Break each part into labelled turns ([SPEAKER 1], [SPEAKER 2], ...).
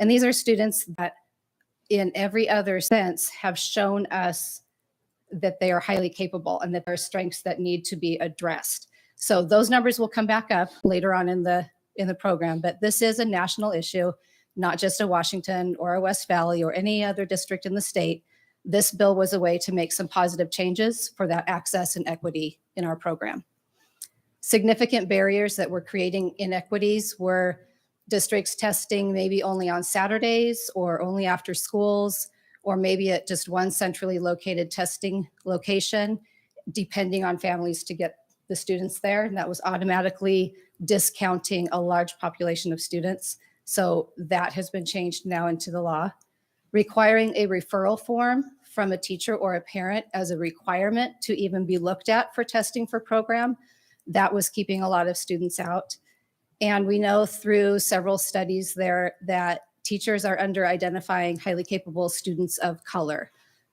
[SPEAKER 1] And these are students that in every other sense have shown us that they are highly capable and that there are strengths that need to be addressed. So those numbers will come back up later on in the program, but this is a national issue, not just a Washington or a West Valley or any other district in the state. This bill was a way to make some positive changes for that access and equity in our program. Significant barriers that were creating inequities were districts testing maybe only on Saturdays or only after schools, or maybe at just one centrally located testing location, depending on families to get the students there. And that was automatically discounting a large population of students. So that has been changed now into the law. Requiring a referral form from a teacher or a parent as a requirement to even be looked at for testing for program, that was keeping a lot of students out. And we know through several studies there that teachers are under identifying highly capable students of color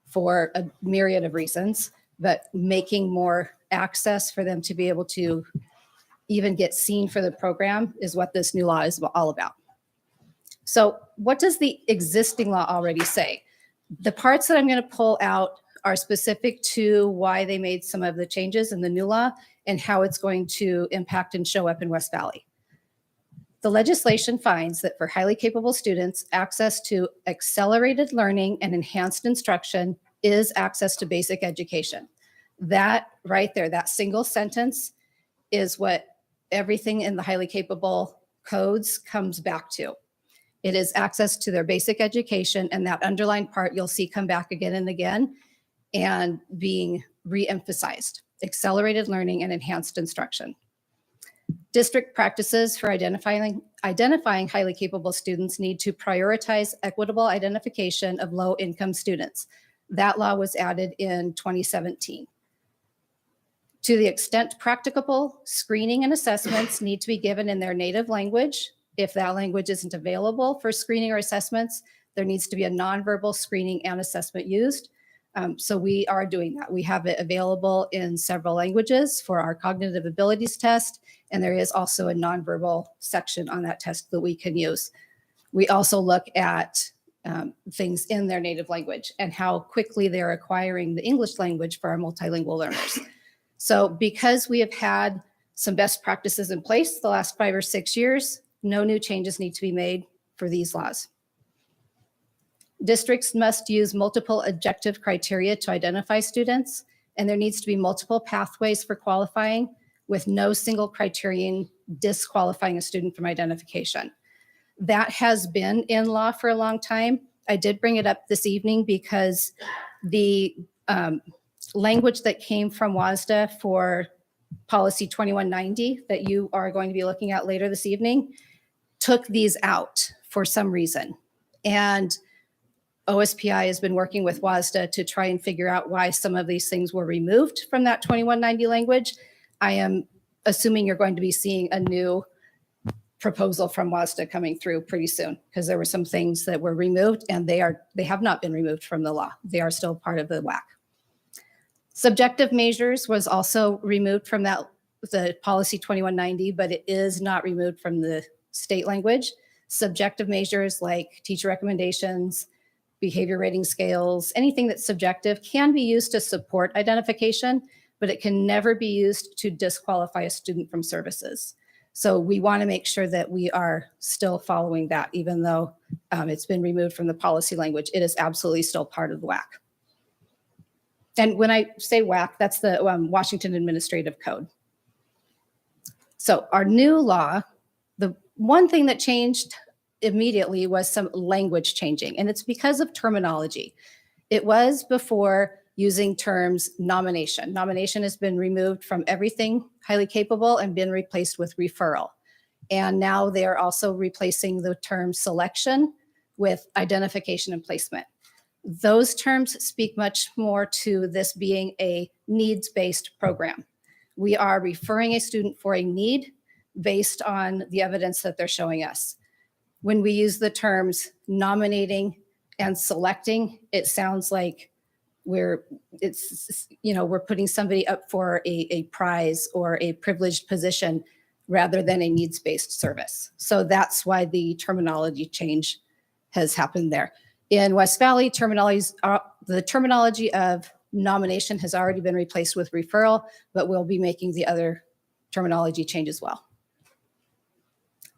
[SPEAKER 1] for a myriad of reasons, but making more access for them to be able to even get seen for the program is what this new law is all about. So what does the existing law already say? The parts that I'm going to pull out are specific to why they made some of the changes in the new law and how it's going to impact and show up in West Valley. The legislation finds that for highly capable students, access to accelerated learning and enhanced instruction is access to basic education. That right there, that single sentence is what everything in the highly capable codes comes back to. It is access to their basic education, and that underlined part you'll see come back again and again and being re-emphasized: accelerated learning and enhanced instruction. District practices for identifying highly capable students need to prioritize equitable identification of low-income students. That law was added in 2017. To the extent practicable, screening and assessments need to be given in their native language. If that language isn't available for screening or assessments, there needs to be a nonverbal screening and assessment used. So we are doing that. We have it available in several languages for our cognitive abilities test, and there is also a nonverbal section on that test that we can use. We also look at things in their native language and how quickly they're acquiring the English language for our multilingual learners. So because we have had some best practices in place the last 5 or 6 years, no new changes need to be made for these laws. Districts must use multiple objective criteria to identify students, and there needs to be multiple pathways for qualifying with no single criterion disqualifying a student from identification. That has been in law for a long time. I did bring it up this evening because the language that came from WVSD for policy 2190 that you are going to be looking at later this evening took these out for some reason. And OSPI has been working with WVSD to try and figure out why some of these things were removed from that 2190 language. I am assuming you're going to be seeing a new proposal from WVSD coming through pretty soon, because there were some things that were removed and they have not been removed from the law. They are still part of the WAC. Subjective measures was also removed from the policy 2190, but it is not removed from the state language. Subjective measures like teacher recommendations, behavior rating scales, anything that's subjective can be used to support identification, but it can never be used to disqualify a student from services. So we want to make sure that we are still following that, even though it's been removed from the policy language. It is absolutely still part of the WAC. And when I say WAC, that's the Washington Administrative Code. So our new law, the one thing that changed immediately was some language changing, and it's because of terminology. It was before using terms nomination. Nomination has been removed from everything highly capable and been replaced with referral. And now they are also replacing the term selection with identification and placement. Those terms speak much more to this being a needs-based program. We are referring a student for a need based on the evidence that they're showing us. When we use the terms nominating and selecting, it sounds like we're putting somebody up for a prize or a privileged position rather than a needs-based service. So that's why the terminology change has happened there. In West Valley, the terminology of nomination has already been replaced with referral, but we'll be making the other terminology change as well.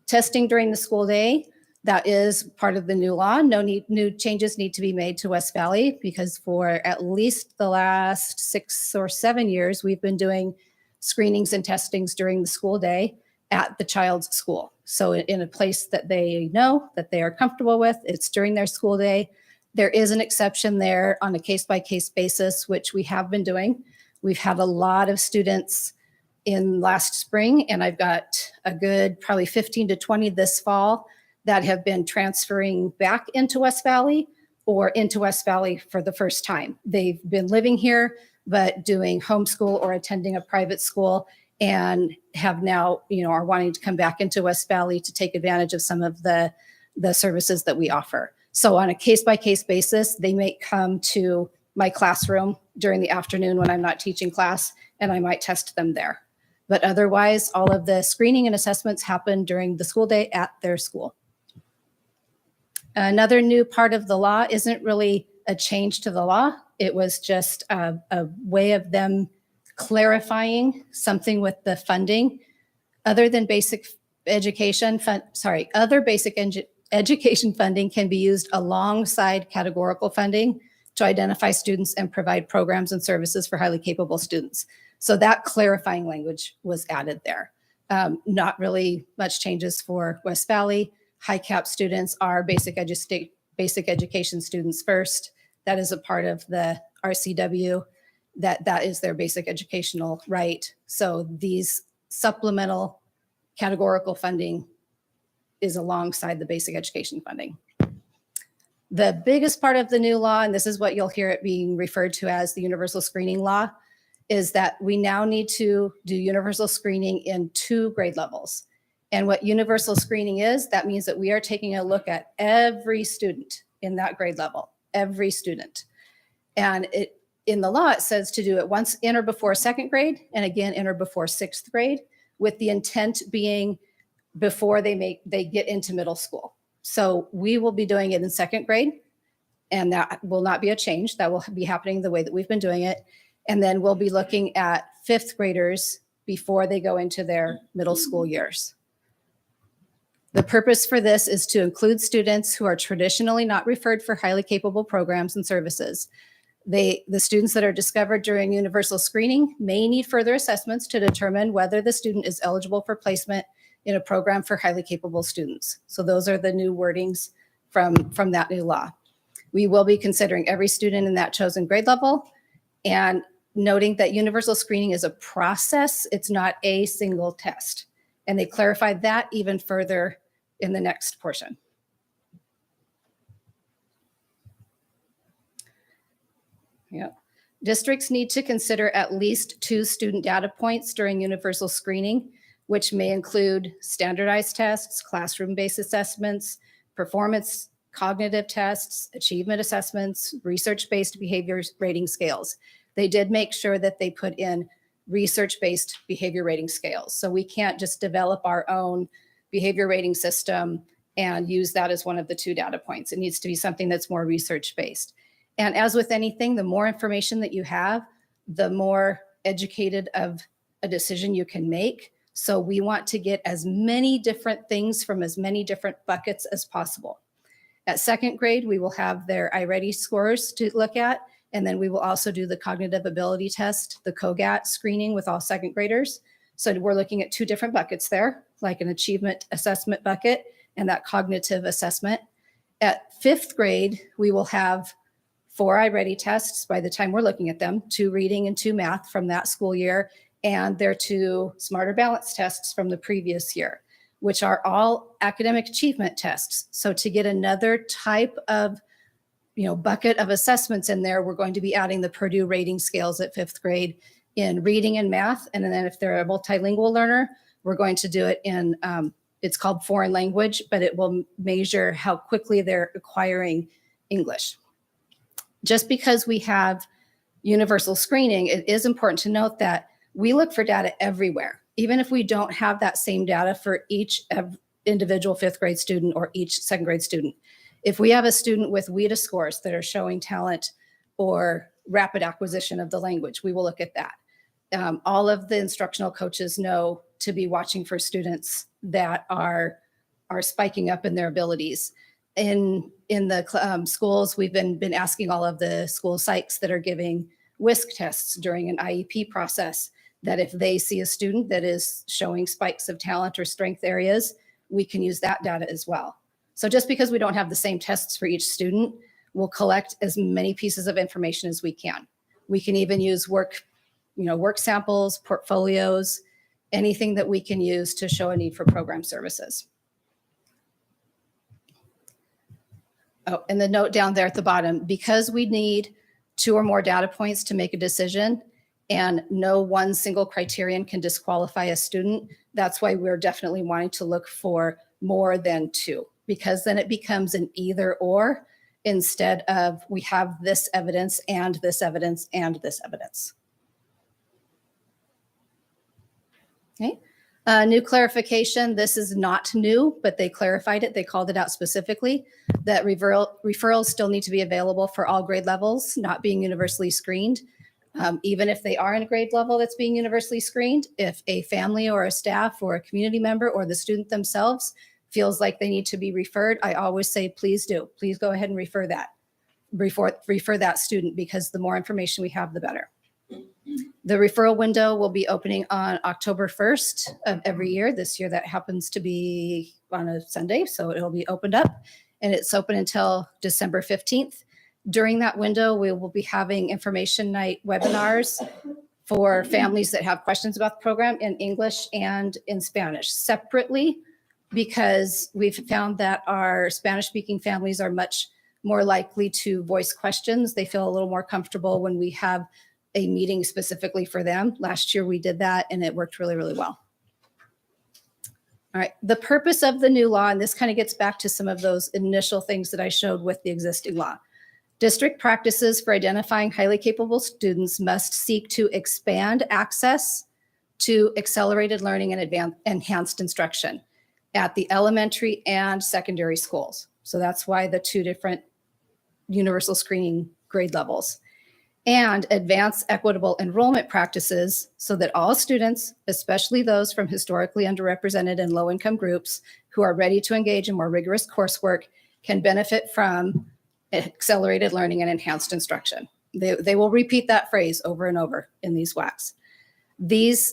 [SPEAKER 1] Testing during the school day, that is part of the new law. New changes need to be made to West Valley because for at least the last 6 or 7 years, we've been doing screenings and testings during the school day at the child's school. So in a place that they know, that they are comfortable with, it's during their school day. There is an exception there on a case-by-case basis, which we have been doing. We've had a lot of students in last spring, and I've got a good probably 15 to 20 this fall that have been transferring back into West Valley or into West Valley for the first time. They've been living here, but doing homeschool or attending a private school and have now, are wanting to come back into West Valley to take advantage of some of the services that we offer. So on a case-by-case basis, they may come to my classroom during the afternoon when I'm not teaching class, and I might test them there. But otherwise, all of the screening and assessments happen during the school day at their school. Another new part of the law isn't really a change to the law. It was just a way of them clarifying something with the funding. Other than basic education, education funding can be used alongside categorical funding to identify students and provide programs and services for highly capable students. So that clarifying language was added there. Not really much changes for West Valley. High cap students are basic education students first. That is a part of the RCW. That is their basic educational right. So these supplemental categorical funding is alongside the basic education funding. The biggest part of the new law, and this is what you'll hear it being referred to as the universal screening law, is that we now need to do universal screening in 2 grade levels. And what universal screening is, that means that we are taking a look at every student in that grade level, every student. And in the law, it says to do it once in or before 2nd grade, and again in or before 6th grade, with the intent being before they get into middle school. So we will be doing it in 2nd grade, and that will not be a change. That will be happening the way that we've been doing it. And then we'll be looking at 5th graders before they go into their middle school years. The purpose for this is to include students who are traditionally not referred for highly capable programs and services. The students that are discovered during universal screening may need further assessments to determine whether the student is eligible for placement in a program for highly capable students. So those are the new wordings from that new law. We will be considering every student in that chosen grade level and noting that universal screening is a process. It's not a single test. And they clarified that even further in the next portion. Yeah. Districts need to consider at least 2 student data points during universal screening, which may include standardized tests, classroom-based assessments, performance cognitive tests, achievement assessments, research-based behavior rating scales. They did make sure that they put in research-based behavior rating scales. So we can't just develop our own behavior rating system and use that as one of the 2 data points. It needs to be something that's more research-based. And as with anything, the more information that you have, the more educated of a decision you can make. So we want to get as many different things from as many different buckets as possible. At 2nd grade, we will have their iReady scores to look at. And then we will also do the cognitive ability test, the COGAT screening with all 2nd graders. So we're looking at 2 different buckets there, like an achievement assessment bucket and that cognitive assessment. At 5th grade, we will have 4 iReady tests by the time we're looking at them, 2 reading and 2 math from that school year, and their 2 smarter balance tests from the previous year, which are all academic achievement tests. So to get another type of bucket of assessments in there, we're going to be adding the Purdue rating scales at 5th grade in reading and math. And then if they're a multilingual learner, we're going to do it in, it's called foreign language, but it will measure how quickly they're acquiring English. Just because we have universal screening, it is important to note that we look for data everywhere, even if we don't have that same data for each individual 5th grade student or each 2nd grade student. If we have a student with WVSD scores that are showing talent or rapid acquisition of the language, we will look at that. All of the instructional coaches know to be watching for students that are spiking up in their abilities. In the schools, we've been asking all of the school psychs that are giving WISC tests during an IEP process that if they see a student that is showing spikes of talent or strength areas, we can use that data as well. So just because we don't have the same tests for each student, we'll collect as many pieces of information as we can. We can even use work samples, portfolios, anything that we can use to show a need for program services. Oh, and the note down there at the bottom, because we need 2 or more data points to make a decision and no one single criterion can disqualify a student, that's why we're definitely wanting to look for more than 2, because then it becomes an either or instead of we have this evidence and this evidence and this evidence. Okay. New clarification, this is not new, but they clarified it. They called it out specifically that referrals still need to be available for all grade levels, not being universally screened. Even if they are in a grade level that's being universally screened, if a family or a staff or a community member or the student themselves feels like they need to be referred, I always say, please do. Please go ahead and refer that student, because the more information we have, the better. The referral window will be opening on October 1st of every year. This year that happens to be on a Sunday, so it'll be opened up, and it's open until December 15th. During that window, we will be having information night webinars for families that have questions about the program in English and in Spanish separately, because we've found that our Spanish-speaking families are much more likely to voice questions. They feel a little more comfortable when we have a meeting specifically for them. Last year we did that and it worked really, really well. All right, the purpose of the new law, and this kind of gets back to some of those initial things that I showed with the existing law. District practices for identifying highly capable students must seek to expand access to accelerated learning and enhanced instruction at the elementary and secondary schools. So that's why the 2 different universal screening grade levels. And advance equitable enrollment practices so that all students, especially those from historically underrepresented and low-income groups who are ready to engage in more rigorous coursework, can benefit from accelerated learning and enhanced instruction. They will repeat that phrase over and over in these WACs.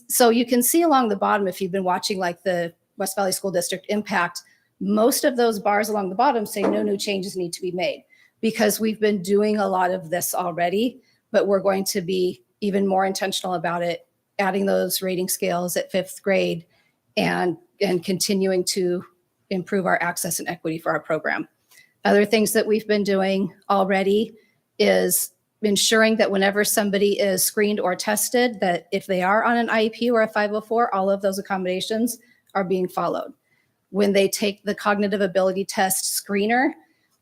[SPEAKER 1] So you can see along the bottom, if you've been watching like the West Valley School District Impact, most of those bars along the bottom say no new changes need to be made, because we've been doing a lot of this already, but we're going to be even more intentional about it, adding those rating scales at 5th grade and continuing to improve our access and equity for our program. Other things that we've been doing already is ensuring that whenever somebody is screened or tested, that if they are on an IEP or a 504, all of those accommodations are being followed. When they take the cognitive ability test screener,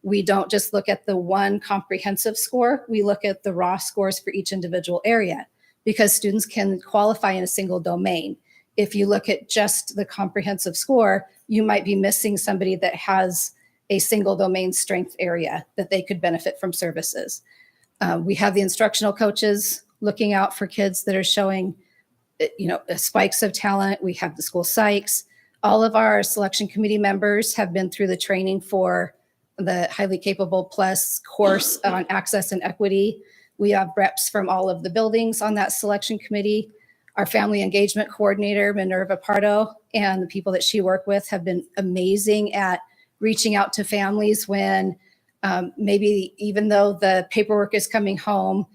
[SPEAKER 1] we don't just look at the one comprehensive score, we look at the raw scores for each individual area, because students can qualify in a single domain. If you look at just the comprehensive score, you might be missing somebody that has a single domain strength area that they could benefit from services. We have the instructional coaches looking out for kids that are showing, spikes of talent. We have the school psychs. All of our selection committee members have been through the training for the Highly Capable Plus course on access and equity. We have reps from all of the buildings on that selection committee. Our family engagement coordinator, Minerva Pardo, and the people that she worked with have been amazing at reaching out to families when maybe even though the paperwork is coming home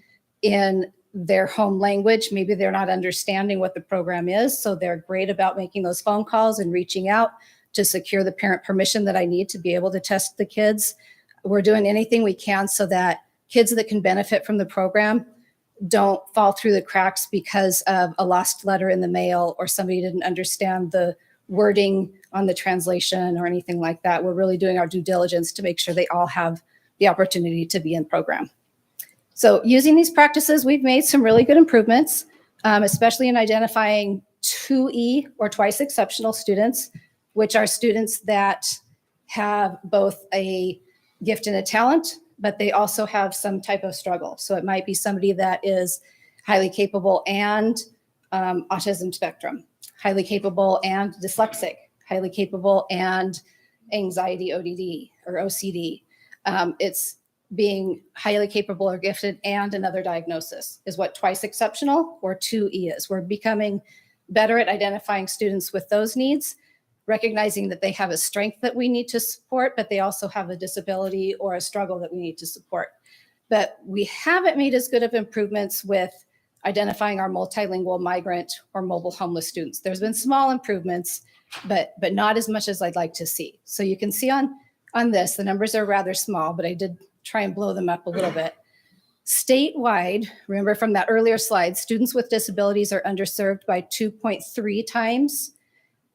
[SPEAKER 1] in their home language, maybe they're not understanding what the program is. So they're great about making those phone calls and reaching out to secure the parent permission that I need to be able to test the kids. We're doing anything we can so that kids that can benefit from the program don't fall through the cracks because of a lost letter in the mail or somebody didn't understand the wording on the translation or anything like that. We're really doing our due diligence to make sure they all have the opportunity to be in program. So using these practices, we've made some really good improvements, especially in identifying 2E or twice exceptional students, which are students that have both a gift and a talent, but they also have some type of struggle. So it might be somebody that is highly capable and autism spectrum, highly capable and dyslexic, highly capable and anxiety ODD or OCD. It's being highly capable or gifted and another diagnosis is what twice exceptional or 2E is. We're becoming better at identifying students with those needs, recognizing that they have a strength that we need to support, but they also have a disability or a struggle that we need to support. But we haven't made as good of improvements with identifying our multilingual migrant or mobile homeless students. There's been small improvements, but not as much as I'd like to see. So you can see on this, the numbers are rather small, but I did try and blow them up a little bit. Statewide, remember from that earlier slide, students with disabilities are underserved by 2.3 times.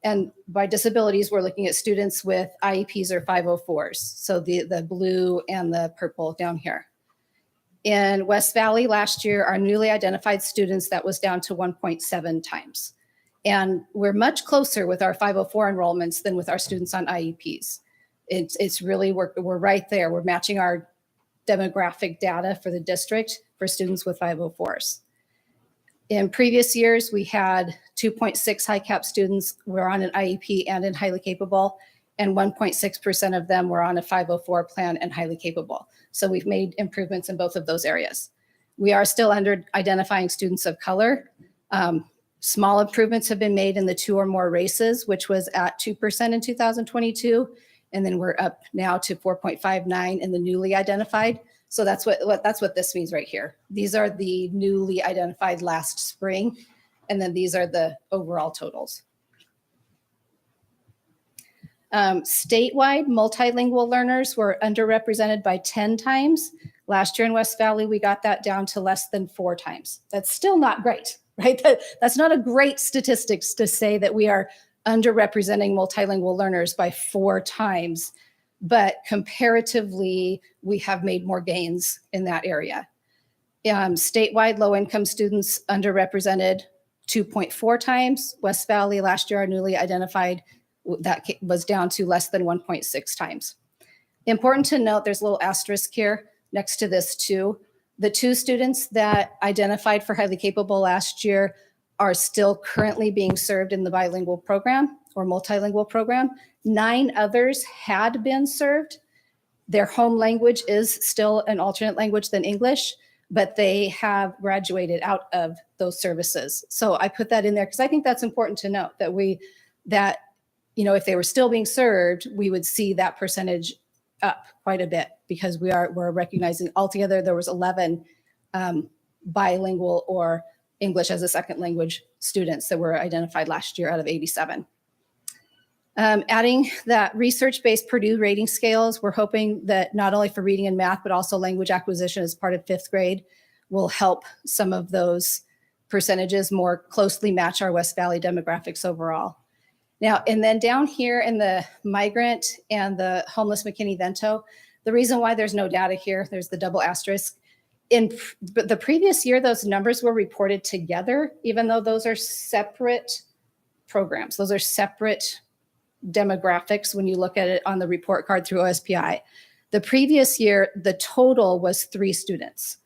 [SPEAKER 1] And by disabilities, we're looking at students with IEPs or 504s. So the blue and the purple down here. In West Valley last year, our newly identified students, that was down to 1.7 times. And we're much closer with our 504 enrollments than with our students on IEPs. It's really, we're right there. We're matching our demographic data for the district for students with 504s. In previous years, we had 2.6 high cap students were on an IEP and in highly capable, and 1.6% of them were on a 504 plan and highly capable. So we've made improvements in both of those areas. We are still under identifying students of color. Small improvements have been made in the 2 or more races, which was at 2% in 2022. And then we're up now to 4.59 in the newly identified. So that's what this means right here. These are the newly identified last spring. And then these are the overall totals. Statewide, multilingual learners were underrepresented by 10 times. Last year in West Valley, we got that down to less than 4 times. That's still not great, right? That's not a great statistics to say that we are underrepresenting multilingual learners by 4 times, but comparatively, we have made more gains in that area. Statewide, low-income students underrepresented 2.4 times. West Valley last year, our newly identified, that was down to less than 1.6 times. Important to note, there's a little asterisk here next to this too. The 2 students that identified for highly capable last year are still currently being served in the bilingual program or multilingual program. 9 others had been served. Their home language is still an alternate language than English, but they have graduated out of those services. So I put that in there because I think that's important to note that if they were still being served, we would see that percentage up quite a bit because we're recognizing altogether there was 11 bilingual or English as a second language students that were identified last year out of 87. Adding that research-based Purdue rating scales, we're hoping that not only for reading and math, but also language acquisition as part of 5th grade will help some of those percentages more closely match our West Valley demographics overall. Now, and then down here in the migrant and the homeless McKinney-Vento, the reason why there's no data here, there's the double asterisk. In the previous year, those numbers were reported together, even though those are separate programs. Those are separate demographics when you look at it on the report card through OSPI. The previous year, the total was 3 students,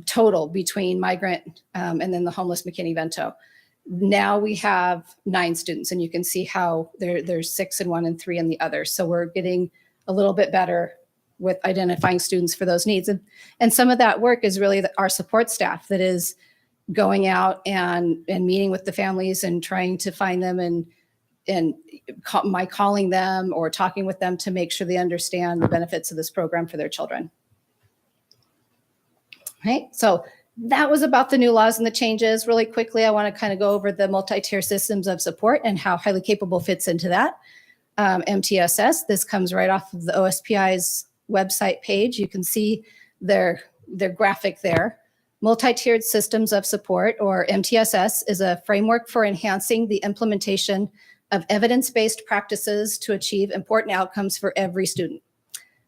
[SPEAKER 1] total between migrant and then the homeless McKinney-Vento. Now we have 9 students, and you can see how there's 6 in one and 3 in the other. So we're getting a little bit better with identifying students for those needs. And some of that work is really our support staff that is going out and meeting with the families and trying to find them and calling them or talking with them to make sure they understand the benefits of this program for their children. Right, so that was about the new laws and the changes. Really quickly, I want to kind of go over the multi-tier systems of support and how highly capable fits into that. MTSS, this comes right off of the OSPI's website page. You can see their graphic there. Multi-tiered systems of support, or MTSS, is a framework for enhancing the implementation of evidence-based practices to achieve important outcomes for every student.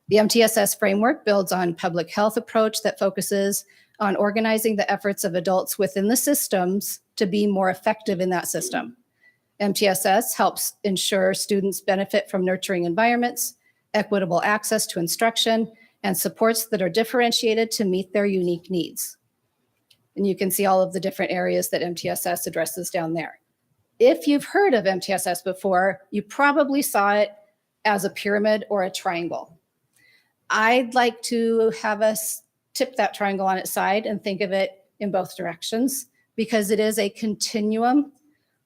[SPEAKER 1] The MTSS framework builds on public health approach that focuses on organizing the efforts of adults within the systems to be more effective in that system. MTSS helps ensure students benefit from nurturing environments, equitable access to instruction, and supports that are differentiated to meet their unique needs. And you can see all of the different areas that MTSS addresses down there. If you've heard of MTSS before, you probably saw it as a pyramid or a triangle. I'd like to have us tip that triangle on its side and think of it in both directions, because it is a continuum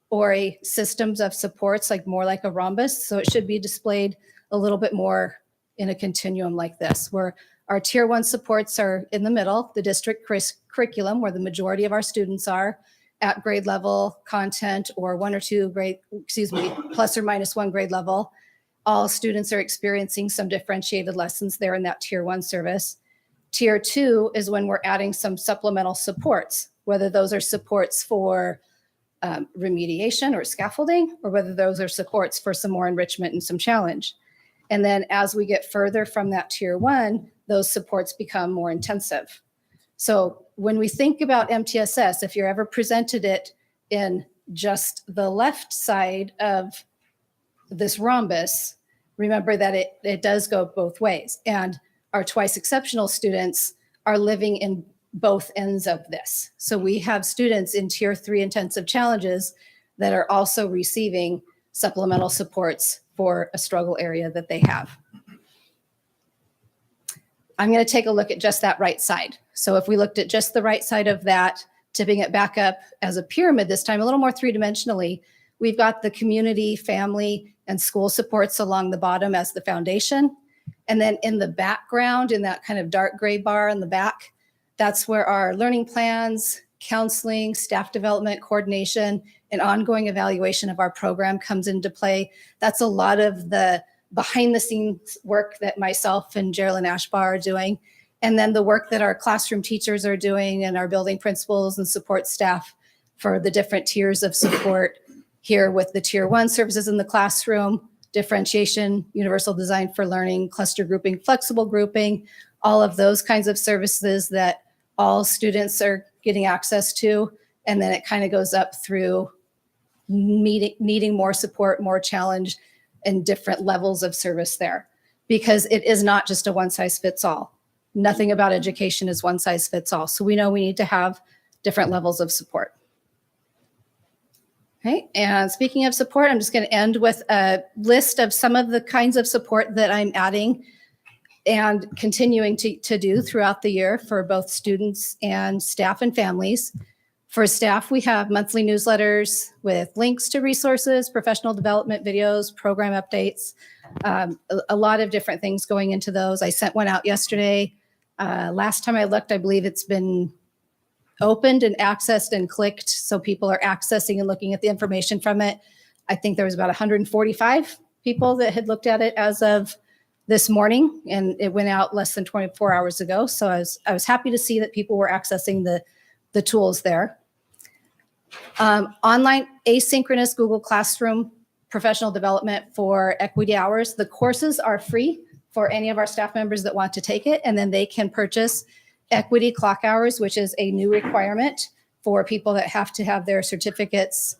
[SPEAKER 1] or a systems of supports, like more like a rhombus. So it should be displayed a little bit more in a continuum like this, where our tier 1 supports are in the middle, the district curriculum, where the majority of our students are at grade level content, or plus or minus 1 grade level. All students are experiencing some differentiated lessons there in that tier 1 service. Tier 2 is when we're adding some supplemental supports, whether those are supports for remediation or scaffolding, or whether those are supports for some more enrichment and some challenge. And then as we get further from that tier 1, those supports become more intensive. So when we think about MTSS, if you're ever presented it in just the left side of this rhombus, remember that it does go both ways. And our twice exceptional students are living in both ends of this. So we have students in tier 3 intensive challenges that are also receiving supplemental supports for a struggle area that they have. I'm going to take a look at just that right side. So if we looked at just the right side of that, tipping it back up as a pyramid this time, a little more three-dimensionally, we've got the community, family, and school supports along the bottom as the foundation. And then in the background, in that kind of dark gray bar in the back, that's where our learning plans, counseling, staff development, coordination, and ongoing evaluation of our program comes into play. That's a lot of the behind the scenes work that myself and Geraldine Ashbaugh are doing. And then the work that our classroom teachers are doing and our building principals and support staff for the different tiers of support here, with the tier 1 services in the classroom, differentiation, universal design for learning, cluster grouping, flexible grouping, all of those kinds of services that all students are getting access to. And then it kind of goes up through needing more support, more challenge, and different levels of service there, because it is not just a one size fits all. Nothing about education is one size fits all. So we know we need to have different levels of support. Okay, and speaking of support, I'm just going to end with a list of some of the kinds of support that I'm adding and continuing to do throughout the year for both students and staff and families. For staff, we have monthly newsletters with links to resources, professional development videos, program updates, a lot of different things going into those. I sent one out yesterday. Last time I looked, I believe it's been opened and accessed and clicked, so people are accessing and looking at the information from it. I think there was about 145 people that had looked at it as of this morning, and it went out less than 24 hours ago. So I was happy to see that people were accessing the tools there. Online asynchronous Google Classroom professional development for equity hours. The courses are free for any of our staff members that want to take it, and then they can purchase equity clock hours, which is a new requirement for people that have to have their certificates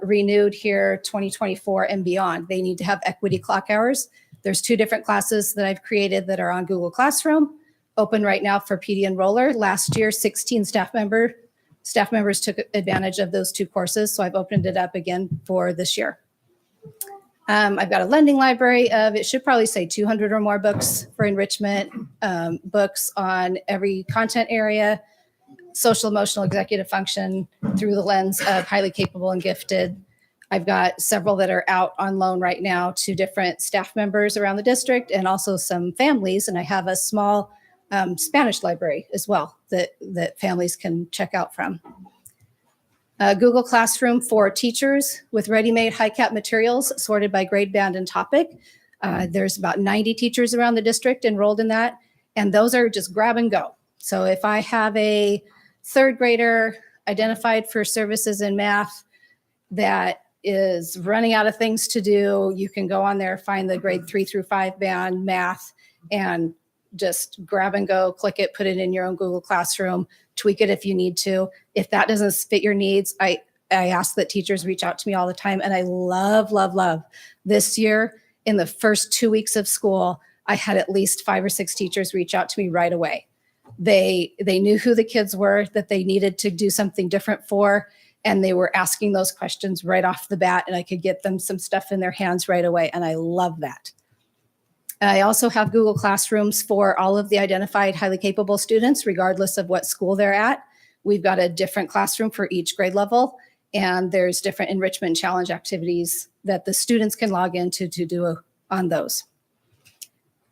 [SPEAKER 1] renewed here 2024 and beyond. They need to have equity clock hours. There's 2 different classes that I've created that are on Google Classroom, open right now for PD Enroller. Last year, 16 staff members took advantage of those 2 courses, so I've opened it up again for this year. I've got a lending library of, it should probably say 200 or more books for enrichment, books on every content area, social, emotional, executive function through the lens of highly capable and gifted. I've got several that are out on loan right now to different staff members around the district and also some families. And I have a small Spanish library as well that families can check out from. Google Classroom for teachers with ready-made high-cap materials sorted by grade band and topic. There's about 90 teachers around the district enrolled in that, and those are just grab and go. So if I have a 3rd grader identified for services in math that is running out of things to do, you can go on there, find the grade 3 through 5 band math, and just grab and go, click it, put it in your own Google Classroom, tweak it if you need to. If that doesn't fit your needs, I ask that teachers reach out to me all the time. And I love, love, love this year. in the first 2 weeks of school, I had at least 5 or 6 teachers reach out to me right away. They knew who the kids were that they needed to do something different for, and they were asking those questions right off the bat, and I could get them some stuff in their hands right away, and I love that. I also have Google Classrooms for all of the identified highly capable students, regardless of what school they're at. We've got a different classroom for each grade level, and there's different enrichment challenge activities that the students can log into to do on those.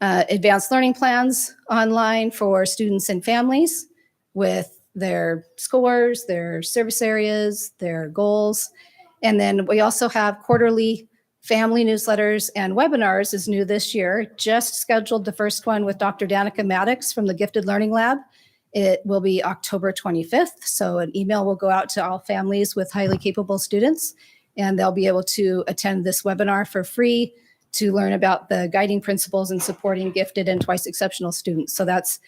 [SPEAKER 1] Advanced learning plans online for students and families with their scores, their service areas, their goals. And then we also have quarterly family newsletters and webinars is new this year. Just scheduled the first one with Dr. Danica Maddox from the Gifted Learning Lab. It will be October 25th. So an email will go out to all families with highly capable students, and they'll be able to attend this webinar for free to learn about the guiding principles in supporting gifted and twice exceptional students. So that's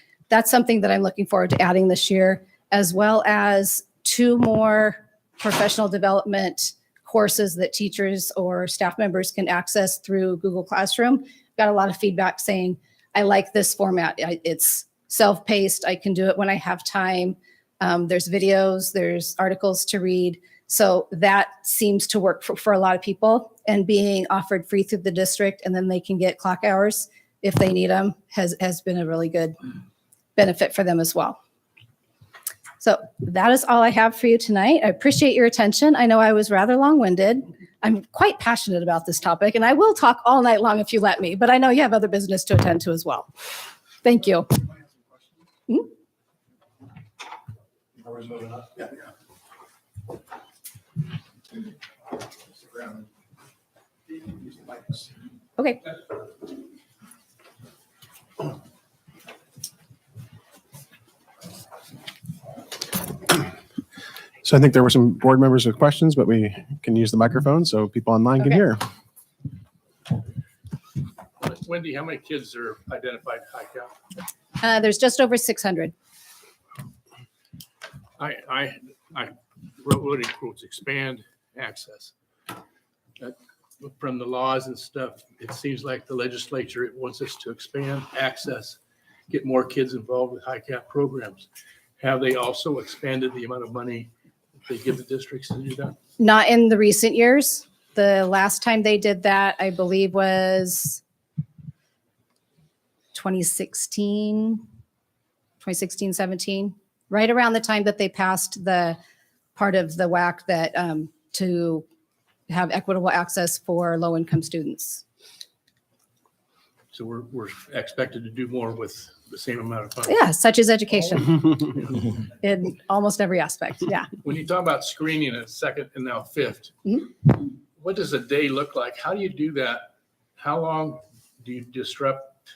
[SPEAKER 1] something that I'm looking forward to adding this year, as well as 2 more professional development courses that teachers or staff members can access through Google Classroom. Got a lot of feedback saying, I like this format. It's self-paced. I can do it when I have time. There's videos, there's articles to read. So that seems to work for a lot of people, and being offered free through the district, and then they can get clock hours if they need them has been a really good benefit for them as well. So that is all I have for you tonight. I appreciate your attention. I know I was rather long-winded. I'm quite passionate about this topic, and I will talk all night long if you let me, but I know you have other business to attend to as well. Thank you. Okay.
[SPEAKER 2] So I think there were some board members with questions, but we can use the microphone so people online can hear.
[SPEAKER 3] Wendy, how many kids are identified high cap?
[SPEAKER 1] There's just over 600.
[SPEAKER 3] I wrote in quotes, expand access. From the laws and stuff, it seems like the legislature wants us to expand access, get more kids involved with high cap programs. Have they also expanded the amount of money they give the districts to do that?
[SPEAKER 1] Not in the recent years. The last time they did that, I believe, was 2016, 17, right around the time that they passed the part of the WAC that to have equitable access for low-income students.
[SPEAKER 3] So we're expected to do more with the same amount of funds.
[SPEAKER 1] Yeah, such as education in almost every aspect. Yeah.
[SPEAKER 3] When you talk about screening at second and now fifth, what does a day look like? How do you do that? How long do you disrupt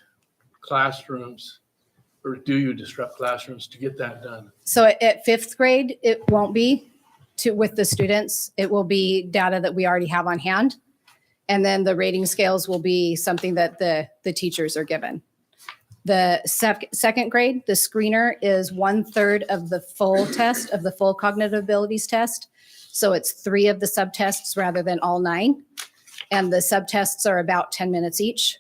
[SPEAKER 3] classrooms, or do you disrupt classrooms to get that done? So
[SPEAKER 1] at 5th grade, it won't be with the students. It will be data that we already have on hand. And then the rating scales will be something that the teachers are given. The second grade, the screener is 1/3 of the full test, of the full cognitive abilities test. So it's 3 of the subtests rather than all 9. And the subtests are about 10 minutes each,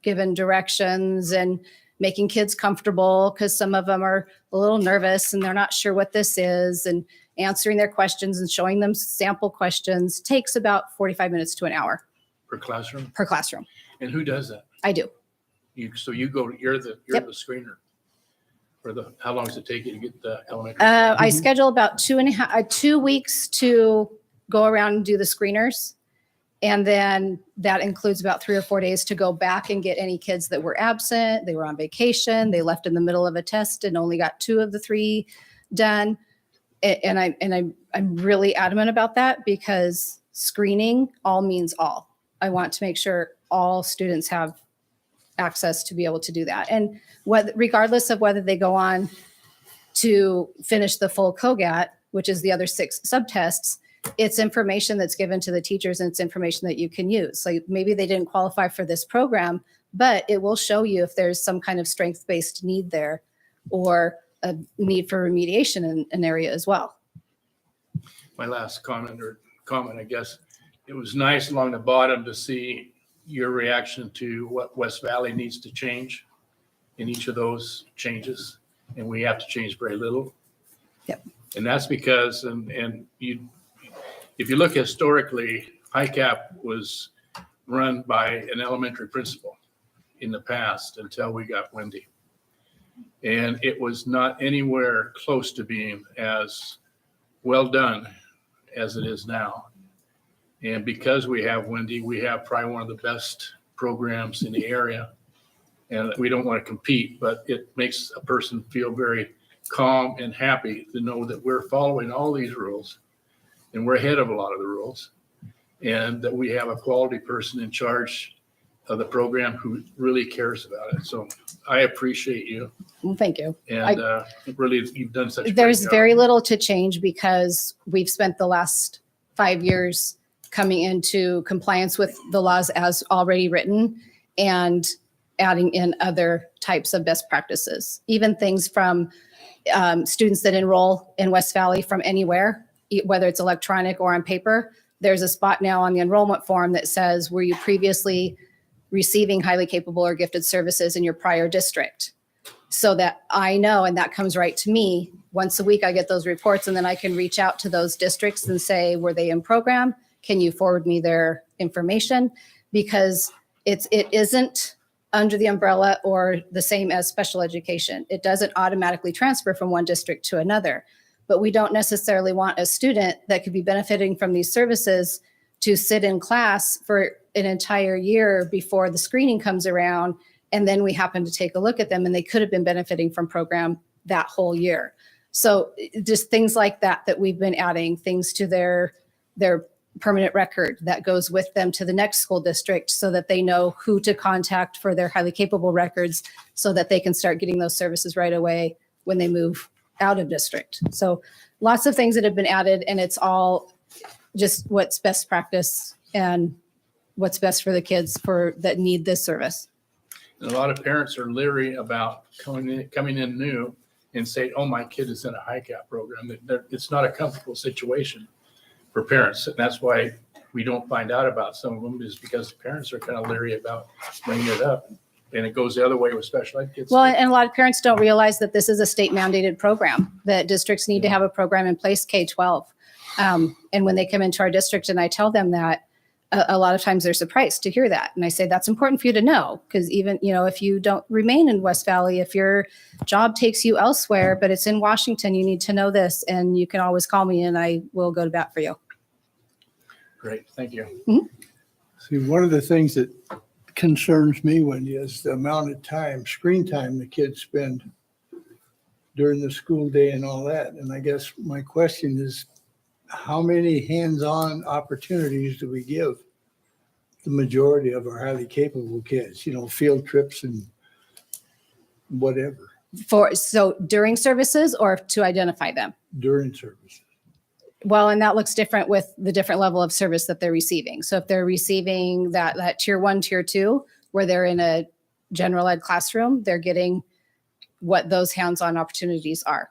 [SPEAKER 1] given directions and making kids comfortable, because some of them are a little nervous and they're not sure what this is, and answering their questions and showing them sample questions takes about 45 minutes to an hour.
[SPEAKER 3] Per classroom?
[SPEAKER 1] Per classroom.
[SPEAKER 3] And who does that?
[SPEAKER 1] I do.
[SPEAKER 3] So you go, you're the
[SPEAKER 1] Yep.
[SPEAKER 3] screener. How long does it take you to get the elementary?
[SPEAKER 1] I schedule about 2 weeks to go around and do the screeners. And then that includes about 3 or 4 days to go back and get any kids that were absent. They were on vacation. They left in the middle of a test and only got 2 of the 3 done. And I'm really adamant about that, because screening all means all. I want to make sure all students have access to be able to do that. And regardless of whether they go on to finish the full COGAT, which is the other 6 subtests, it's information that's given to the teachers, and it's information that you can use. So maybe they didn't qualify for this program, but it will show you if there's some kind of strength-based need there, or a need for remediation in an area as well.
[SPEAKER 3] My last comment, I guess, it was nice along the bottom to see your reaction to what West Valley needs to change in each of those changes. And we have to change very little.
[SPEAKER 1] Yep.
[SPEAKER 3] And that's because, if you look historically, HICAP was run by an elementary principal in the past until we got Wendy. And it was not anywhere close to being as well done as it is now. And because we have Wendy, we have probably one of the best programs in the area. And we don't want to compete, but it makes a person feel very calm and happy to know that we're following all these rules and we're ahead of a lot of the rules, and that we have a quality person in charge of the program who really cares about it. So I appreciate you.
[SPEAKER 1] Well, thank you.
[SPEAKER 3] And really, you've done such a great
[SPEAKER 1] There's
[SPEAKER 3] job.
[SPEAKER 1] very little to change because we've spent the last 5 years coming into compliance with the laws as already written and adding in other types of best practices, even things from students that enroll in West Valley from anywhere, whether it's electronic or on paper. There's a spot now on the enrollment form that says, were you previously receiving highly capable or gifted services in your prior district? So that I know, and that comes right to me. Once a week, I get those reports, and then I can reach out to those districts and say, were they in program? Can you forward me their information? Because it isn't under the umbrella or the same as special education. It doesn't automatically transfer from one district to another. But we don't necessarily want a student that could be benefiting from these services to sit in class for an entire year before the screening comes around, and then we happen to take a look at them and they could have been benefiting from program that whole year. So just things like that we've been adding, things to their permanent record that goes with them to the next school district so that they know who to contact for their highly capable records so that they can start getting those services right away when they move out of district. So lots of things that have been added, and it's all just what's best practice and what's best for the kids that need this service.
[SPEAKER 3] And a lot of parents are leery about coming in new and say, oh, my kid is in a HICAP program. It's not a comfortable situation for parents. And that's why we don't find out about some of them, is because the parents are kind of leery about bringing it up. And it goes the other way with special ed kids.
[SPEAKER 1] Well, and a lot of parents don't realize that this is a state mandated program, that districts need to have a program in place K-12. And when they come into our district and I tell them that, a lot of times they're surprised to hear that. And I say, that's important for you to know, because even, if you don't remain in West Valley, if your job takes you elsewhere, but it's in Washington, you need to know this, and you can always call me and I will go to bat for you.
[SPEAKER 3] Great, thank you.
[SPEAKER 1] Mm-hmm.
[SPEAKER 4] See, one of the things that concerns me, Wendy, is the amount of time, screen time the kids spend during the school day and all that. And I guess my question is, how many hands-on opportunities do we give the majority of our highly capable kids, field trips and whatever
[SPEAKER 1] So during services or to identify them?
[SPEAKER 4] during services?
[SPEAKER 1] Well, and that looks different with the different level of service that they're receiving. So if they're receiving that tier 1, tier 2, where they're in a general ed classroom, they're getting what those hands-on opportunities are.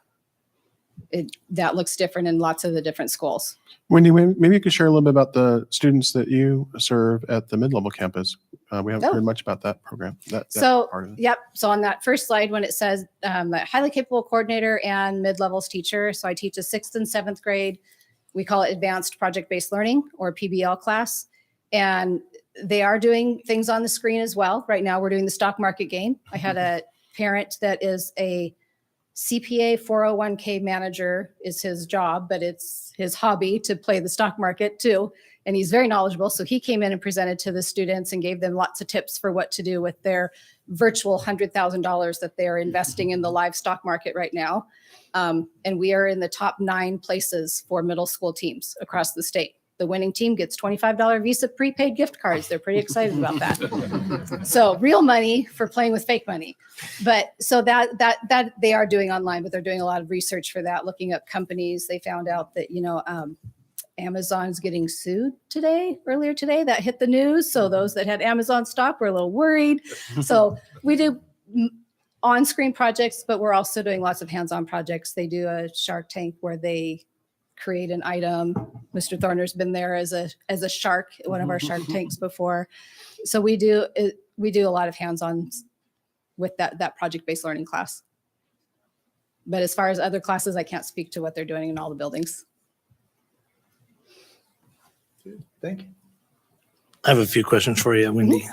[SPEAKER 1] That looks different in lots of the different schools.
[SPEAKER 2] Wendy, maybe you could share a little bit about the students that you serve at the mid-level campus. We haven't heard much about that program. That part of it.
[SPEAKER 1] Yep. So on that first slide, when it says highly capable coordinator and mid-levels teacher, so I teach a 6th and 7th grade. We call it advanced project-based learning, or PBL class. And they are doing things on the screen as well. Right now, we're doing the stock market game. I had a parent that is a CPA 401k manager is his job, but it's his hobby to play the stock market too. And he's very knowledgeable. So he came in and presented to the students and gave them lots of tips for what to do with their virtual $100,000 that they're investing in the live stock market right now. And we are in the top 9 places for middle school teams across the state. The winning team gets $25 Visa prepaid gift cards. They're pretty excited about that. So real money for playing with fake money. But so that they are doing online, but they're doing a lot of research for that, looking up companies. They found out that, Amazon's getting sued earlier today. That hit the news. So those that had Amazon stock were a little worried. So we do on-screen projects, but we're also doing lots of hands-on projects. They do a Shark Tank where they create an item. Mr. Thorner's been there as a shark, one of our Shark Tanks before. So we do a lot of hands-on with that project-based learning class. But as far as other classes, I can't speak to what they're doing in all the buildings.
[SPEAKER 4] Thank you.
[SPEAKER 5] I have a few questions for you, Wendy.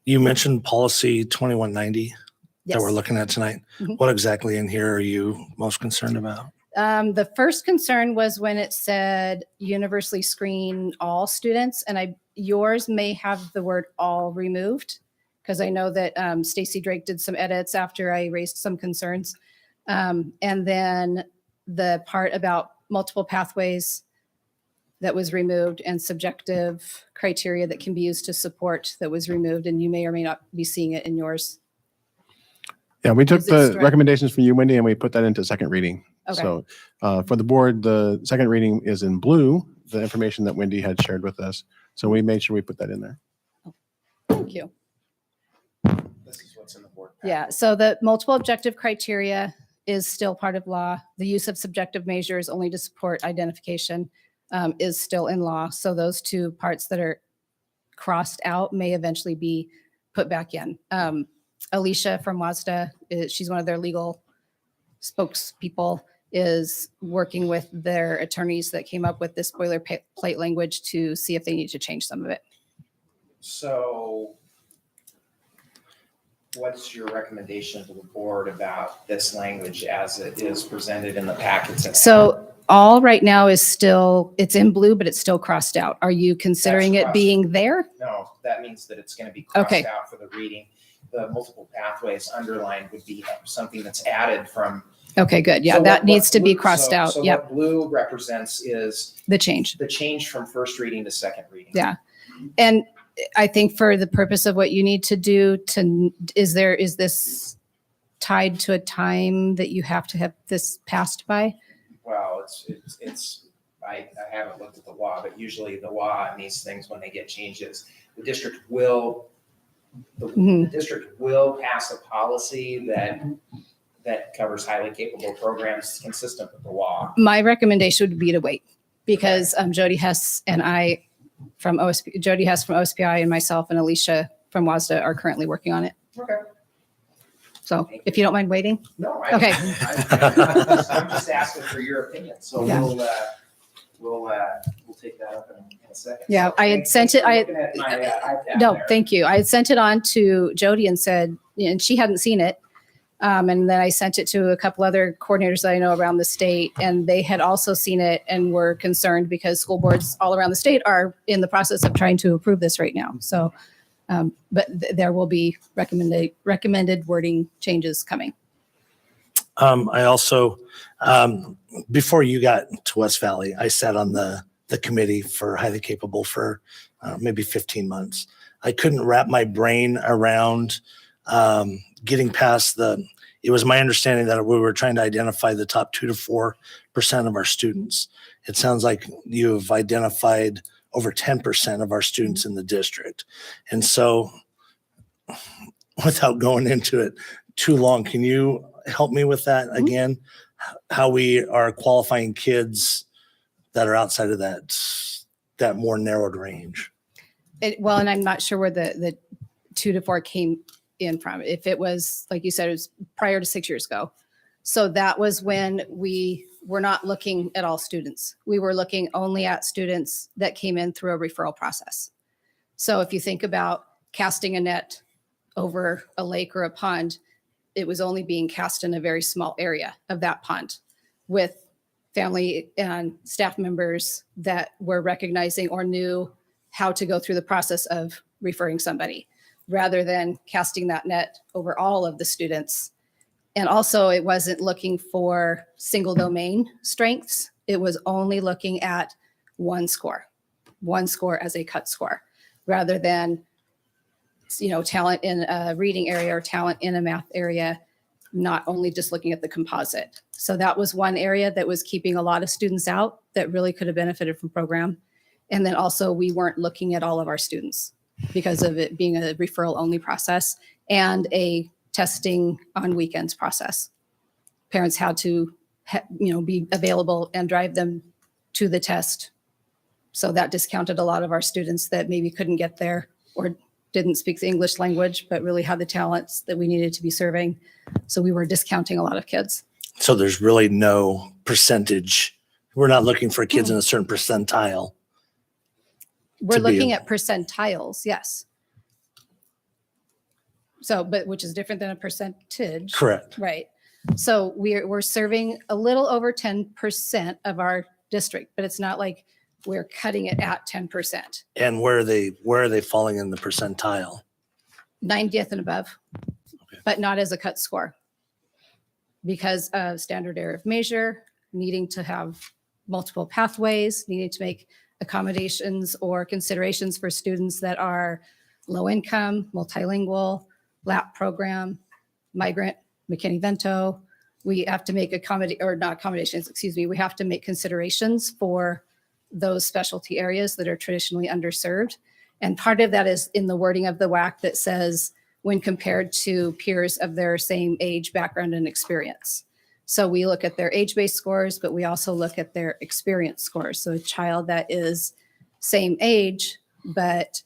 [SPEAKER 5] You mentioned policy 2190 that we're
[SPEAKER 1] Yes.
[SPEAKER 5] looking at tonight.
[SPEAKER 1] Mhm.
[SPEAKER 5] What exactly in here are you most concerned about?
[SPEAKER 1] The first concern was when it said universally screen all students, and yours may have the word all removed, because I know that Stacy Drake did some edits after I raised some concerns. And then the part about multiple pathways that was removed and subjective criteria that can be used to support that was removed, and you may or may not be seeing it in yours.
[SPEAKER 2] Yeah, we took
[SPEAKER 1] Is it
[SPEAKER 2] the
[SPEAKER 1] straight?
[SPEAKER 2] recommendations from you, Wendy, and we put that into second reading.
[SPEAKER 1] Okay.
[SPEAKER 2] So for the board, the second reading is in blue, the information that Wendy had shared with us. So we made sure we put that in there.
[SPEAKER 1] Thank you.
[SPEAKER 6] This is what's in the board.
[SPEAKER 1] Yeah, so the multiple objective criteria is still part of law. The use of subjective measures only to support identification is still in law. So those two parts that are crossed out may eventually be put back in. Alicia from WASDA, she's one of their legal spokespeople, is working with their attorneys that came up with this boilerplate language to see if they need to change some of it.
[SPEAKER 6] So what's your recommendation to the board about this language as it is presented in the packets?
[SPEAKER 1] So all right now is still, it's in blue, but it's still crossed out. Are you considering
[SPEAKER 6] That's
[SPEAKER 1] it
[SPEAKER 6] crossed.
[SPEAKER 1] being there?
[SPEAKER 6] No, that means that it's going to be crossed
[SPEAKER 1] Okay.
[SPEAKER 6] out for the reading. The multiple pathways underlined would be something that's added from.
[SPEAKER 1] Okay, good. Yeah,
[SPEAKER 6] So
[SPEAKER 1] that
[SPEAKER 6] what
[SPEAKER 1] needs to be
[SPEAKER 6] blue-
[SPEAKER 1] crossed
[SPEAKER 6] so-
[SPEAKER 1] out.
[SPEAKER 6] So
[SPEAKER 1] Yep,
[SPEAKER 6] what blue represents is
[SPEAKER 1] the change.
[SPEAKER 6] the change from first reading to second reading.
[SPEAKER 1] Yeah. And I think for the purpose of what you need to do is this tied to a time that you have to have this passed by?
[SPEAKER 6] Well, I haven't looked at the law, but usually the law and these things, when they get changes, the district will
[SPEAKER 1] Mhm.
[SPEAKER 6] pass a policy that covers highly capable programs consistent with the law.
[SPEAKER 1] My recommendation would be to wait, because Jody Hess and I from Jody Hess from OSPI and myself and Alicia from WASDA are currently working on it.
[SPEAKER 6] Okay.
[SPEAKER 1] So if you don't mind waiting.
[SPEAKER 6] No,
[SPEAKER 1] Okay.
[SPEAKER 6] I'm just asking for your opinion, so
[SPEAKER 1] Yeah.
[SPEAKER 6] we'll take that up in a second.
[SPEAKER 1] Yeah,
[SPEAKER 6] So
[SPEAKER 1] I had
[SPEAKER 6] thanks
[SPEAKER 1] sent
[SPEAKER 6] for
[SPEAKER 1] it- I-
[SPEAKER 6] looking at my iPad
[SPEAKER 1] No,
[SPEAKER 6] there.
[SPEAKER 1] thank you. I had sent it on to Jody and said, and she hadn't seen it. And then I sent it to a couple other coordinators that I know around the state, and they had also seen it and were concerned because school boards all around the state are in the process of trying to approve this right now. So, but there will be recommended wording changes coming.
[SPEAKER 5] I also, before you got to West Valley, I sat on the committee for highly capable for maybe 15 months. I couldn't wrap my brain around getting past it was my understanding that we were trying to identify the top 2 to 4% of our students. It sounds like you have identified over 10% of our students in the district. And so without going into it too long, can you help me with that again? How we are qualifying kids that are outside of that more narrowed range?
[SPEAKER 1] Well, and I'm not sure where the 2 to 4 came in from. If it was, like you said, it was prior to 6 years ago. So that was when we were not looking at all students. We were looking only at students that came in through a referral process. So if you think about casting a net over a lake or a pond, it was only being cast in a very small area of that pond with family and staff members that were recognizing or knew how to go through the process of referring somebody, rather than casting that net over all of the students. And also, it wasn't looking for single domain strengths. It was only looking at one score as a cut score, rather than, talent in a reading area or talent in a math area, not only just looking at the composite. So that was one area that was keeping a lot of students out that really could have benefited from program. And then also, we weren't looking at all of our students because of it being a referral only process and a testing on weekends process. Parents had to, be available and drive them to the test. So that discounted a lot of our students that maybe couldn't get there or didn't speak the English language, but really had the talents that we needed to be serving. So we were discounting a lot of kids.
[SPEAKER 5] So there's really no percentage. We're not looking for kids in a certain percentile.
[SPEAKER 1] We're
[SPEAKER 5] To be-
[SPEAKER 1] looking at percentiles, yes. So, but which is different than a percentage.
[SPEAKER 5] Correct.
[SPEAKER 1] Right. So we're serving a little over 10% of our district, but it's not like we're cutting it at 10%.
[SPEAKER 5] And where are they falling in the percentile?
[SPEAKER 1] 90th and above, but not as a cut score because of standard error of measure, needing to have multiple pathways, needing to make accommodations or considerations for students that are low income, multilingual, LAP program, migrant, McKinney-Vento. We have to make we have to make considerations for those specialty areas that are traditionally underserved. And part of that is in the wording of the WAC that says, when compared to peers of their same age, background, and experience. So we look at their age-based scores, but we also look at their experience scores. So a child that is same age, but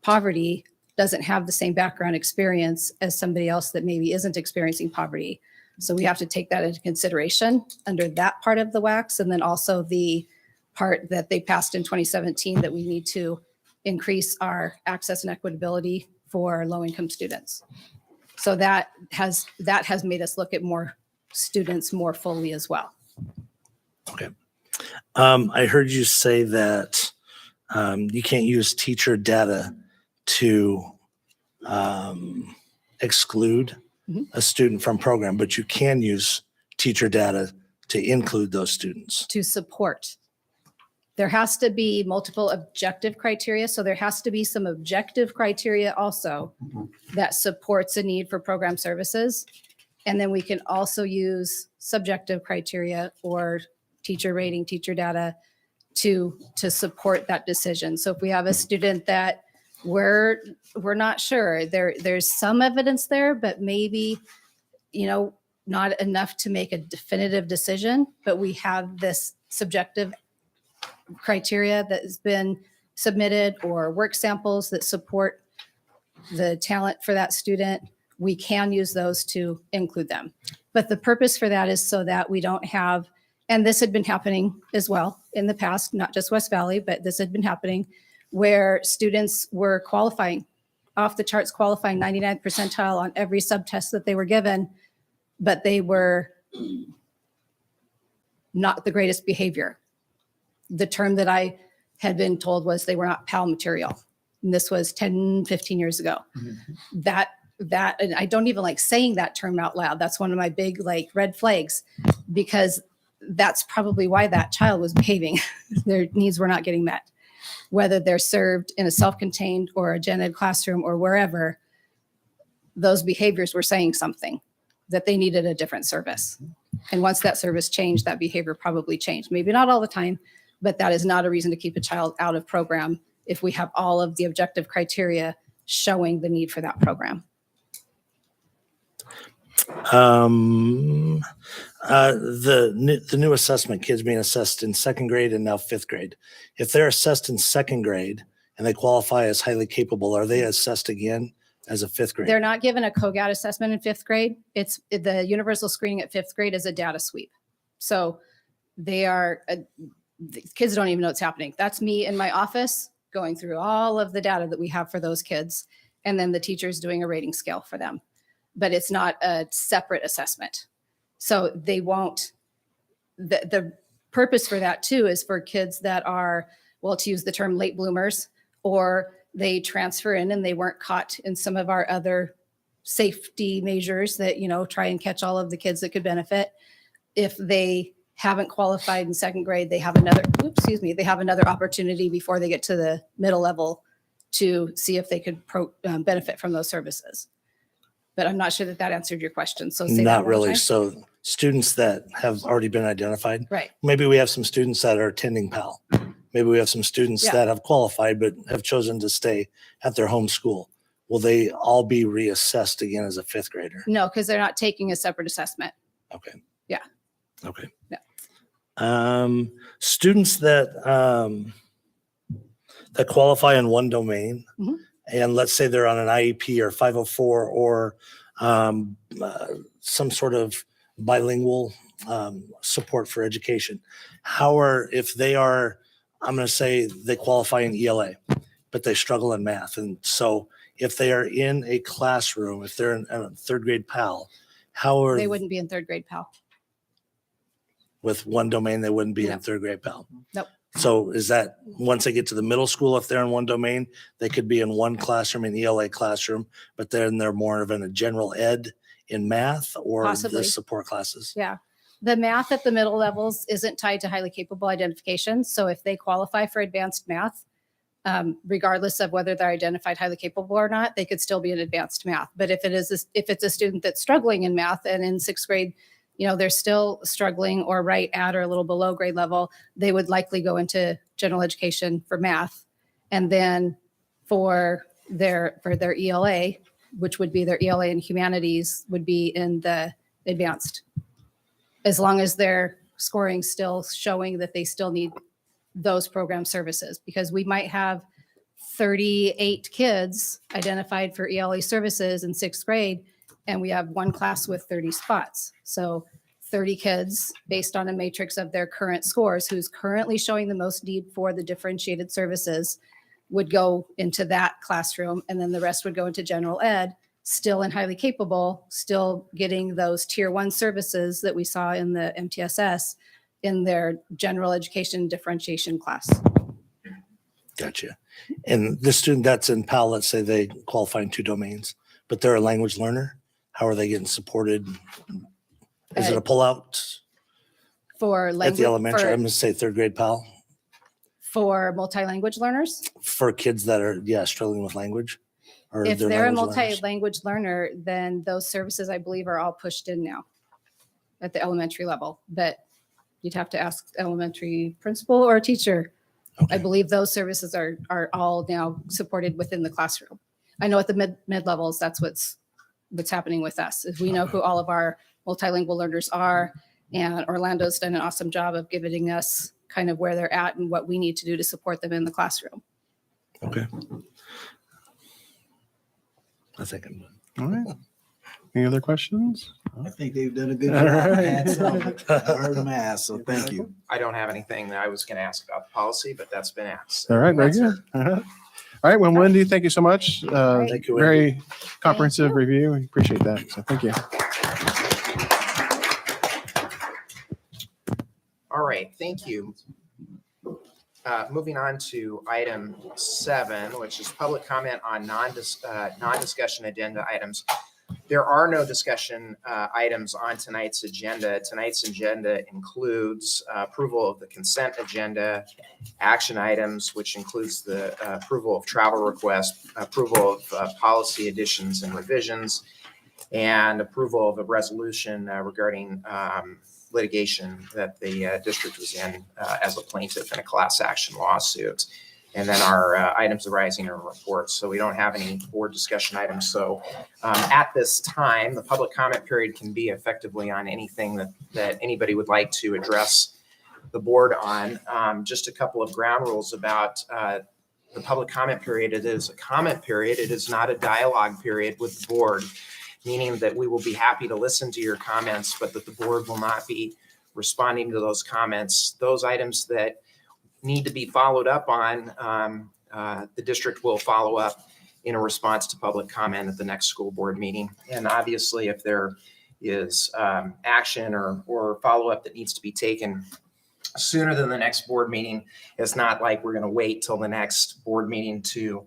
[SPEAKER 1] poverty doesn't have the same background experience as somebody else that maybe isn't experiencing poverty. So we have to take that into consideration under that part of the WACs. And then also the part that they passed in 2017 that we need to increase our access and equitability for low-income students. So that has made us look at more students more fully as well.
[SPEAKER 5] Okay. I heard you say that you can't use teacher data to exclude a student from program, but you can use teacher data to include those students.
[SPEAKER 1] To support. There has to be multiple objective criteria. So there has to be some objective criteria also that supports a need for program services. And then we can also use subjective criteria or teacher rating, teacher data to support that decision. So if we have a student that we're not sure, there's some evidence there, but maybe, not enough to make a definitive decision, but we have this subjective criteria that has been submitted or work samples that support the talent for that student, we can use those to include them. But the purpose for that is so that we don't have, and this had been happening as well in the past, not just West Valley, but this had been happening where students were qualifying, off the charts qualifying 99th percentile on every subtest that they were given, but they were not the greatest behavior. The term that I had been told was they were not PAL material. And this was 10, 15 years ago. That, and I don't even like saying that term out loud. That's one of my big red flags, because that's probably why that child was behaving. Their needs were not getting met. Whether they're served in a self-contained or a gen ed classroom or wherever, those behaviors were saying something, that they needed a different service. And once that service changed, that behavior probably changed. Maybe not all the time, but that is not a reason to keep a child out of program if we have all of the objective criteria showing the need for that program.
[SPEAKER 5] The new assessment, kids being assessed in second grade and now fifth grade. If they're assessed in second grade and they qualify as highly capable, are they assessed again as a fifth grade?
[SPEAKER 1] They're not given a COGAT assessment in fifth grade. It's the universal screening at fifth grade is a data sweep. So they are, the kids don't even know what's happening. That's me in my office going through all of the data that we have for those kids. And then the teacher's doing a rating scale for them. But it's not a separate assessment. So they won't, the purpose for that too is for kids that are, well, to use the term late bloomers, or they transfer in and they weren't caught in some of our other safety measures that, try and catch all of the kids that could benefit. If they haven't qualified in second grade, they have another opportunity before they get to the middle level to see if they could benefit from those services. But I'm not sure that answered your question. So say that
[SPEAKER 5] Not
[SPEAKER 1] one more
[SPEAKER 5] really.
[SPEAKER 1] time.
[SPEAKER 5] So students that have already been identified,
[SPEAKER 1] Right.
[SPEAKER 5] maybe we have some students that are attending PAL. Maybe we have some students
[SPEAKER 1] Yeah.
[SPEAKER 5] that have qualified but have chosen to stay at their home school. Will they all be reassessed again as a fifth grader?
[SPEAKER 1] No, because they're not taking a separate assessment.
[SPEAKER 5] Okay.
[SPEAKER 1] Yeah.
[SPEAKER 5] Okay.
[SPEAKER 1] Yeah.
[SPEAKER 5] Students that that qualify in one domain
[SPEAKER 1] Mhm.
[SPEAKER 5] and let's say they're on an IEP or 504 or some sort of bilingual support for education. If they are, I'm going to say they qualify in ELA, but they struggle in math. And so if they are in a classroom, if they're in a third grade PAL, how are
[SPEAKER 1] They wouldn't be in third grade PAL.
[SPEAKER 5] with one domain, they wouldn't be
[SPEAKER 1] No.
[SPEAKER 5] in third grade PAL?
[SPEAKER 1] Nope.
[SPEAKER 5] So is that once they get to the middle school, if they're in one domain, they could be in one classroom, in ELA classroom, but then they're more of in a general ed in math or
[SPEAKER 1] Possibly.
[SPEAKER 5] the support classes?
[SPEAKER 1] Yeah. The math at the middle levels isn't tied to highly capable identification. So if they qualify for advanced math, regardless of whether they're identified highly capable or not, they could still be in advanced math. But if it's a student that's struggling in math and in sixth grade, they're still struggling or right at or a little below grade level, they would likely go into general education for math. And then for their ELA, which would be their ELA in humanities, would be in the advanced, as long as their scoring still showing that they still need those program services, because we might have 38 kids identified for ELA services in sixth grade, and we have one class with 30 spots. So 30 kids based on a matrix of their current scores, who's currently showing the most need for the differentiated services, would go into that classroom, and then the rest would go into general ed, still in highly capable, still getting those tier 1 services that we saw in the MTSS in their general education differentiation class.
[SPEAKER 5] Gotcha. And the student that's in PAL, let's say they qualify in 2 domains, but they're a language learner. How are they getting supported? Is it a pullout
[SPEAKER 1] For
[SPEAKER 5] at
[SPEAKER 1] language,
[SPEAKER 5] the elementary? I'm going to say third grade PAL
[SPEAKER 1] for multi-language learners.
[SPEAKER 5] for kids that are, struggling with language. Or
[SPEAKER 1] If they're a
[SPEAKER 5] language learners.
[SPEAKER 1] multi-language learner, then those services, I believe, are all pushed in now at the elementary level. But you'd have to ask elementary principal or teacher.
[SPEAKER 5] Okay.
[SPEAKER 1] I believe those services are all now supported within the classroom. I know at the mid levels, that's what's happening with us, is we know who all of our multilingual learners are, and Orlando's done an awesome job of giving us kind of where they're at and what we need to do to support them in the classroom.
[SPEAKER 5] Okay. I think I'm done.
[SPEAKER 2] All right. Any other questions?
[SPEAKER 7] I think they've done a good
[SPEAKER 2] All
[SPEAKER 7] job.
[SPEAKER 2] right.
[SPEAKER 7] I had some, I heard them ask, so thank you.
[SPEAKER 6] I don't have anything that I was going to ask about the policy, but that's been asked.
[SPEAKER 2] All right, very
[SPEAKER 6] That's
[SPEAKER 2] good. All right. All right, well, Wendy, thank you so much.
[SPEAKER 5] Thank you, Wendy.
[SPEAKER 2] Very comprehensive review. We appreciate that. So thank you.
[SPEAKER 6] All right, thank you. Moving on to item 7, which is public comment on non-discussion agenda items. There are no discussion items on tonight's agenda. Tonight's agenda includes approval of the consent agenda, action items, which includes the approval of travel requests, approval of policy additions and revisions, and approval of a resolution regarding litigation that the district was in as a plaintiff in a class action lawsuit. And then our items arising in reports. So we don't have any board discussion items. So at this time, the public comment period can be effectively on anything that anybody would like to address the board on. Just a couple of ground rules about the public comment period. It is a comment period. It is not a dialogue period with the board, meaning that we will be happy to listen to your comments, but that the board will not be responding to those comments. Those items that need to be followed up on, the district will follow up in a response to public comment at the next school board meeting. And obviously, if there is action or follow-up that needs to be taken sooner than the next board meeting, it's not like we're going to wait till the next board meeting to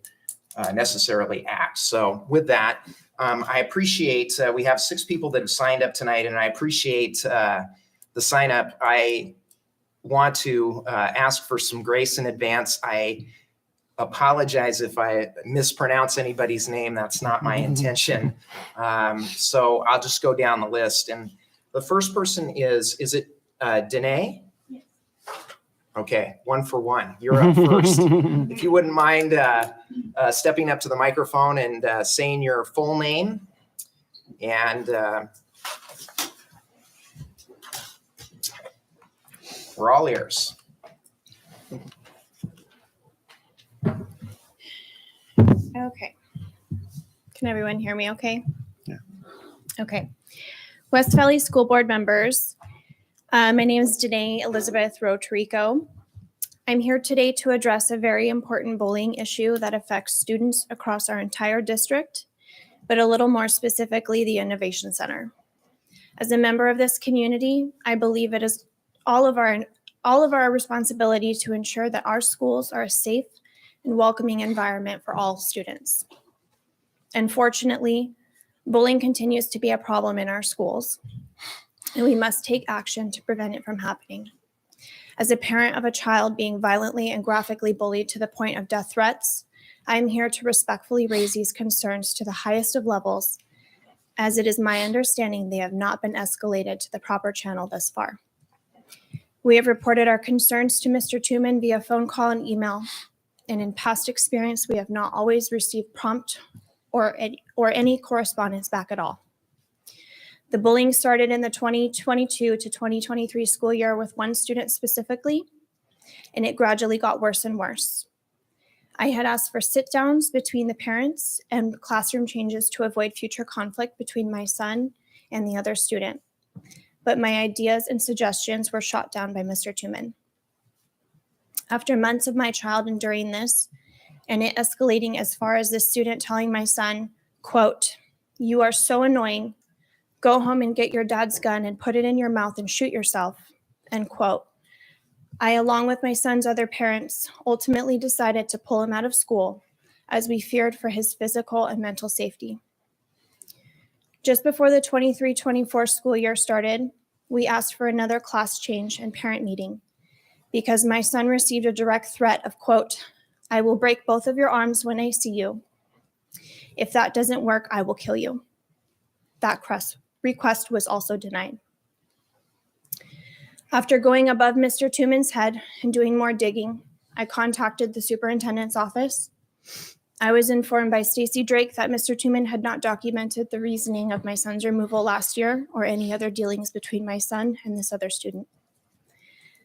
[SPEAKER 6] necessarily act. So with that, I appreciate, we have 6 people that have signed up tonight, and I appreciate the sign up. I want to ask for some grace in advance. I apologize if I mispronounce anybody's name. That's not my intention. So I'll just go down the list. And the first person is it Danae? Yes. Okay, 1 for 1. You're up first. If you wouldn't mind stepping up to the microphone and saying your full name and we're all ears.
[SPEAKER 8] Okay. Can everyone hear me okay?
[SPEAKER 2] Yeah.
[SPEAKER 8] Okay. West Valley School Board members, my name is Danae Elizabeth Rotorico. I'm here today to address a very important bullying issue that affects students across our entire district, but a little more specifically, the Innovation Center. As a member of this community, I believe it is all of our responsibility to ensure that our schools are a safe and welcoming environment for all students. Unfortunately, bullying continues to be a problem in our schools, and we must take action to prevent it from happening. As a parent of a child being violently and graphically bullied to the point of death threats, I am here to respectfully raise these concerns to the highest of levels, as it is my understanding they have not been escalated to the proper channel thus far. We have reported our concerns to Mr. Tuman via phone call and email, and in past experience, we have not always received prompt or any correspondence back at all. The bullying started in the 2022 to 2023 school year with one student specifically, and it gradually got worse and worse. I had asked for sit-downs between the parents and classroom changes to avoid future conflict between my son and the other student, but my ideas and suggestions were shot down by Mr. Tuman. After months of my child enduring this, and it escalating as far as this student telling my son, quote, "You are so annoying. Go home and get your dad's gun and put it in your mouth and shoot yourself," end quote. I, along with my son's other parents, ultimately decided to pull him out of school as we feared for his physical and mental safety. Just before the 23-24 school year started, we asked for another class change and parent meeting because my son received a direct threat of, quote, "I will break both of your arms when I see you. If that doesn't work, I will kill you." That request was also denied. After going above Mr. Tuman's head and doing more digging, I contacted the superintendent's office. I was informed by Stacy Drake that Mr. Tuman had not documented the reasoning of my son's removal last year or any other dealings between my son and this other student.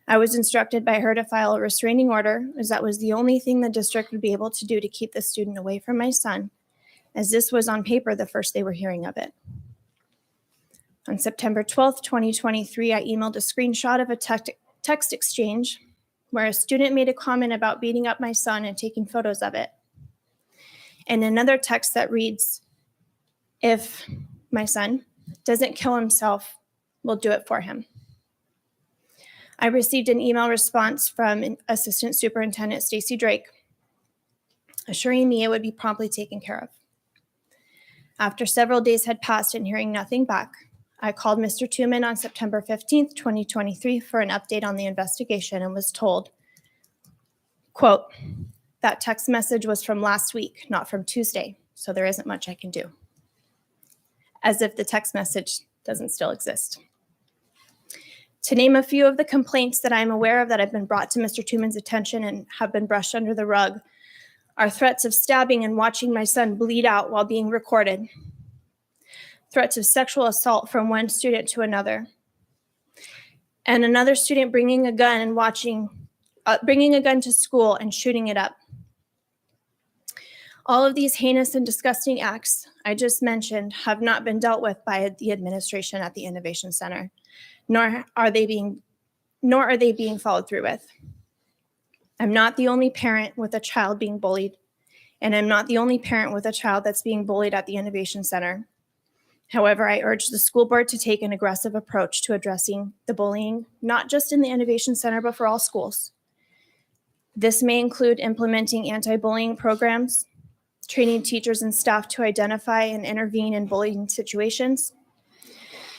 [SPEAKER 8] I was instructed by her to file a restraining order, as that was the only thing the district would be able to do to keep the student away from my son, as this was on paper the first they were hearing of it. On September 12th, 2023, I emailed a screenshot of a text exchange where a student made a comment about beating up my son and taking photos of it. And another text that reads, "If my son doesn't kill himself, we'll do it for him." I received an email response from Assistant Superintendent Stacy Drake, assuring me it would be promptly taken care of. After several days had passed and hearing nothing back, I called Mr. Tuman on September 15th, 2023 for an update on the investigation and was told, quote, "That text message was from last week, not from Tuesday, so there isn't much I can do." As if the text message doesn't still exist. To name a few of the complaints that I'm aware of that have been brought to Mr. Tuman's attention and have been brushed under the rug are threats of stabbing and watching my son bleed out while being recorded, threats of sexual assault from one student to another, and another student bringing a gun to school and shooting it up. All of these heinous and disgusting acts I just mentioned have not been dealt with by the administration at the Innovation Center, nor are they being followed through with. I'm not the only parent with a child being bullied, and I'm not the only parent with a child that's being bullied at the Innovation Center. However, I urge the school board to take an aggressive approach to addressing the bullying, not just in the Innovation Center, but for all schools. This may include implementing anti-bullying programs, training teachers and staff to identify and intervene in bullying situations,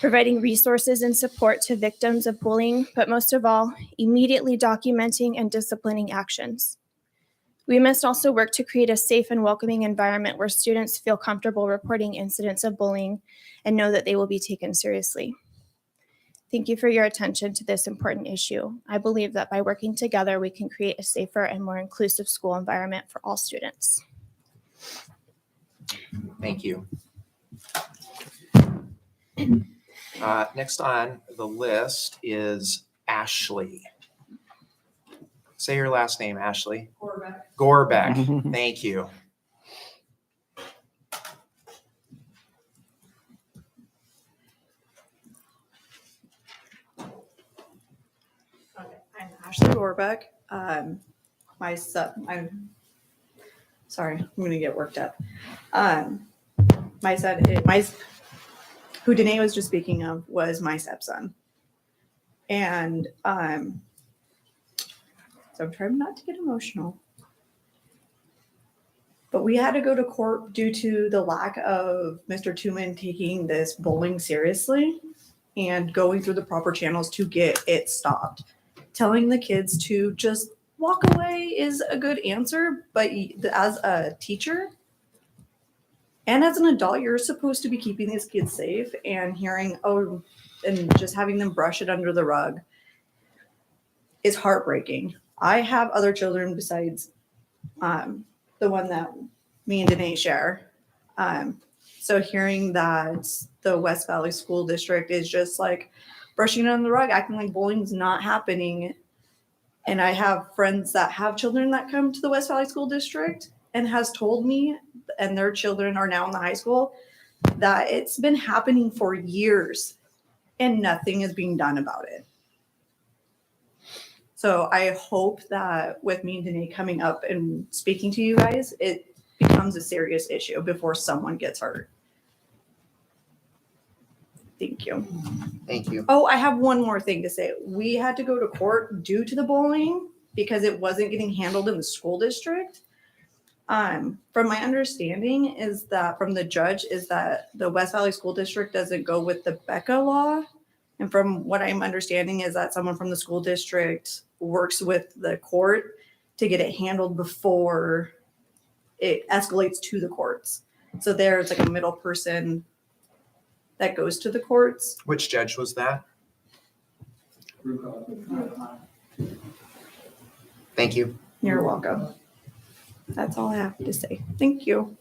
[SPEAKER 8] providing resources and support to victims of bullying, but most of all, immediately documenting and disciplining actions. We must also work to create a safe and welcoming environment where students feel comfortable reporting incidents of bullying and know that they will be taken seriously. Thank you for your attention to this important issue. I believe that by working together, we can create a safer and more inclusive school environment for all students.
[SPEAKER 6] Thank you. Next on the list is Ashley. Say your last name, Ashley. Gorbeck. Thank you.
[SPEAKER 9] Ashley Warbeck. My son, I'm sorry, I'm going to get worked up. My son, who Danae was just speaking of, was my stepson. And so I'm trying not to get emotional. But we had to go to court due to the lack of Mr. Tuman taking this bullying seriously and going through the proper channels to get it stopped. Telling the kids to just walk away is a good answer, but as a teacher and as an adult, you're supposed to be keeping these kids safe, and hearing, oh, and just having them brush it under the rug is heartbreaking. I have other children besides the one that me and Danae share. So hearing that the West Valley School District is just like brushing it on the rug, acting like bullying's not happening. And I have friends that have children that come to the West Valley School District and has told me, and their children are now in the high school, that it's been happening for years and nothing is being done about it. So I hope that with me and Danae coming up and speaking to you guys, it becomes a serious issue before someone gets hurt. Thank you.
[SPEAKER 6] Thank you.
[SPEAKER 9] Oh, I have one more thing to say. We had to go to court due to the bullying because it wasn't getting handled in the school district. From my understanding is that from the judge is that the West Valley School District doesn't go with the Becca law. And from what I'm understanding is that someone from the school district works with the court to get it handled before it escalates to the courts. So there's like a middle person that goes to the courts.
[SPEAKER 6] Which judge was that? Thank you.
[SPEAKER 9] You're welcome. That's all I have to say. Thank you.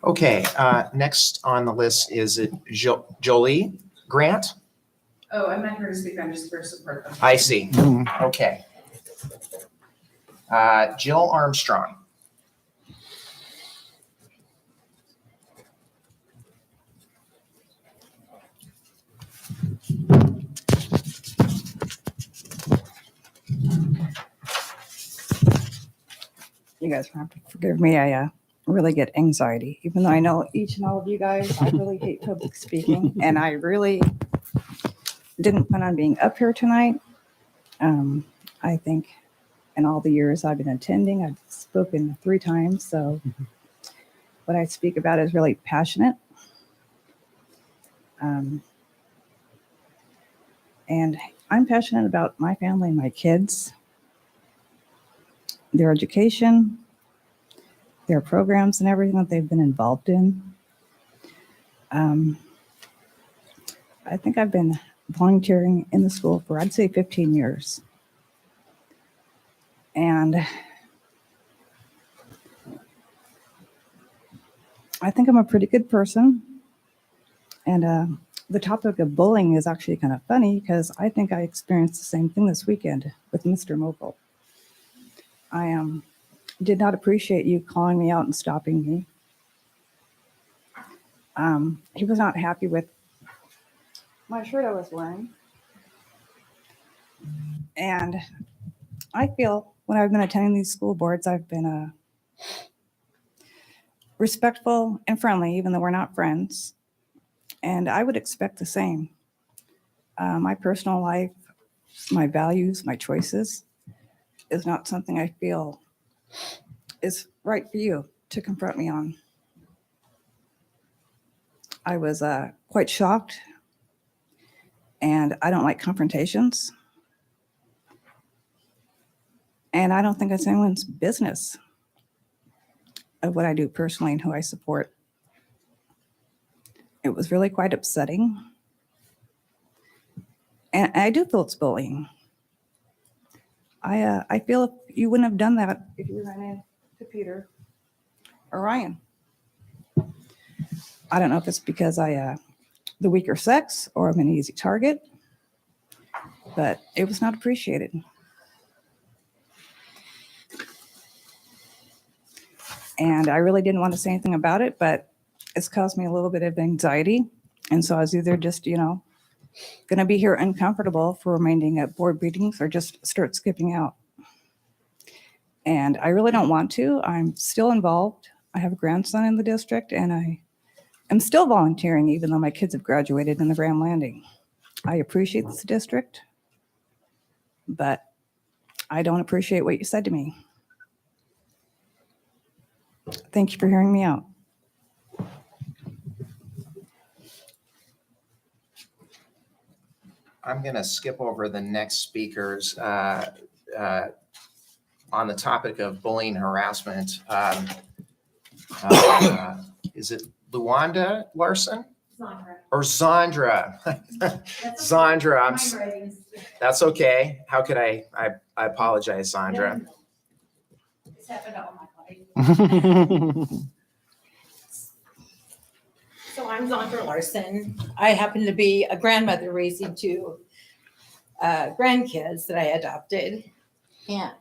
[SPEAKER 6] Okay, next on the list is Jolie Grant.
[SPEAKER 10] Oh, I'm not here to speak, I'm just here to support them.
[SPEAKER 6] I see. Okay. Jill Armstrong.
[SPEAKER 10] You guys have to forgive me, I really get anxiety, even though I know each and all of you guys, I really hate public speaking, and I really didn't plan on being up here tonight. I think in all the years I've been attending, I've spoken 3 times, so what I speak about is really passionate. And I'm passionate about my family and my kids, their education, their programs and everything that they've been involved in. I think I've been volunteering in the school for, I'd say, 15 years. And I think I'm a pretty good person. And the topic of bullying is actually kind of funny because I think I experienced the same thing this weekend with Mr. Mogul. I did not appreciate you calling me out and stopping me. He was not happy with my shirt I was wearing. And I feel when I've been attending these school boards, I've been respectful and friendly, even though we're not friends. And I would expect the same. My personal life, my values, my choices is not something I feel is right for you to confront me on. I was quite shocked, and I don't like confrontations. And I don't think it's anyone's business of what I do personally and who I support. It was really quite upsetting. And I do feel it's bullying. I feel if you wouldn't have done that if you ran into Peter or Ryan. I don't know if it's because I the weaker sex or I'm an easy target, but it was not appreciated. And I really didn't want to say anything about it, but it's caused me a little bit of anxiety. And so I was either just, going to be here uncomfortable for remaining at board meetings or just start skipping out. And I really don't want to. I'm still involved. I have a grandson in the district, and I am still volunteering, even though my kids have graduated in the Grand Landing. I appreciate this district, but I don't appreciate what you said to me. Thank you for hearing me out.
[SPEAKER 6] I'm going to skip over the next speakers on the topic of bullying and harassment. Is it Luanda Larson? Or Zandra? Zandra, that's okay. How could I apologize, Zandra.
[SPEAKER 11] It's happened all my life. So I'm Zandra Larson. I happen to be a grandmother raising two grandkids that I adopted. And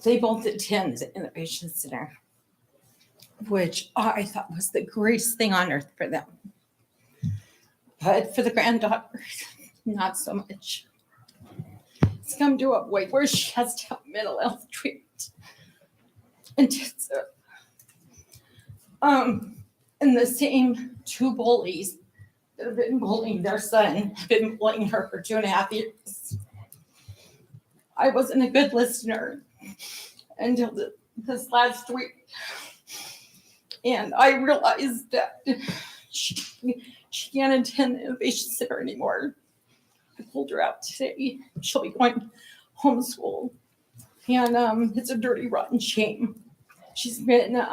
[SPEAKER 11] they both attend the Innovation Center, which I thought was the greatest thing on earth for them. But for the granddaughter, not so much. It's come to a point where she has to have mental health treatment. Intensive. And the same two bullies that have been bullying their son have been bullying her for 2.5 years. I wasn't a good listener until this last week. And I realized that she can't attend the Innovation Center anymore. I pulled her out today. She'll be going homeschool. And it's a dirty, rotten shame. She's been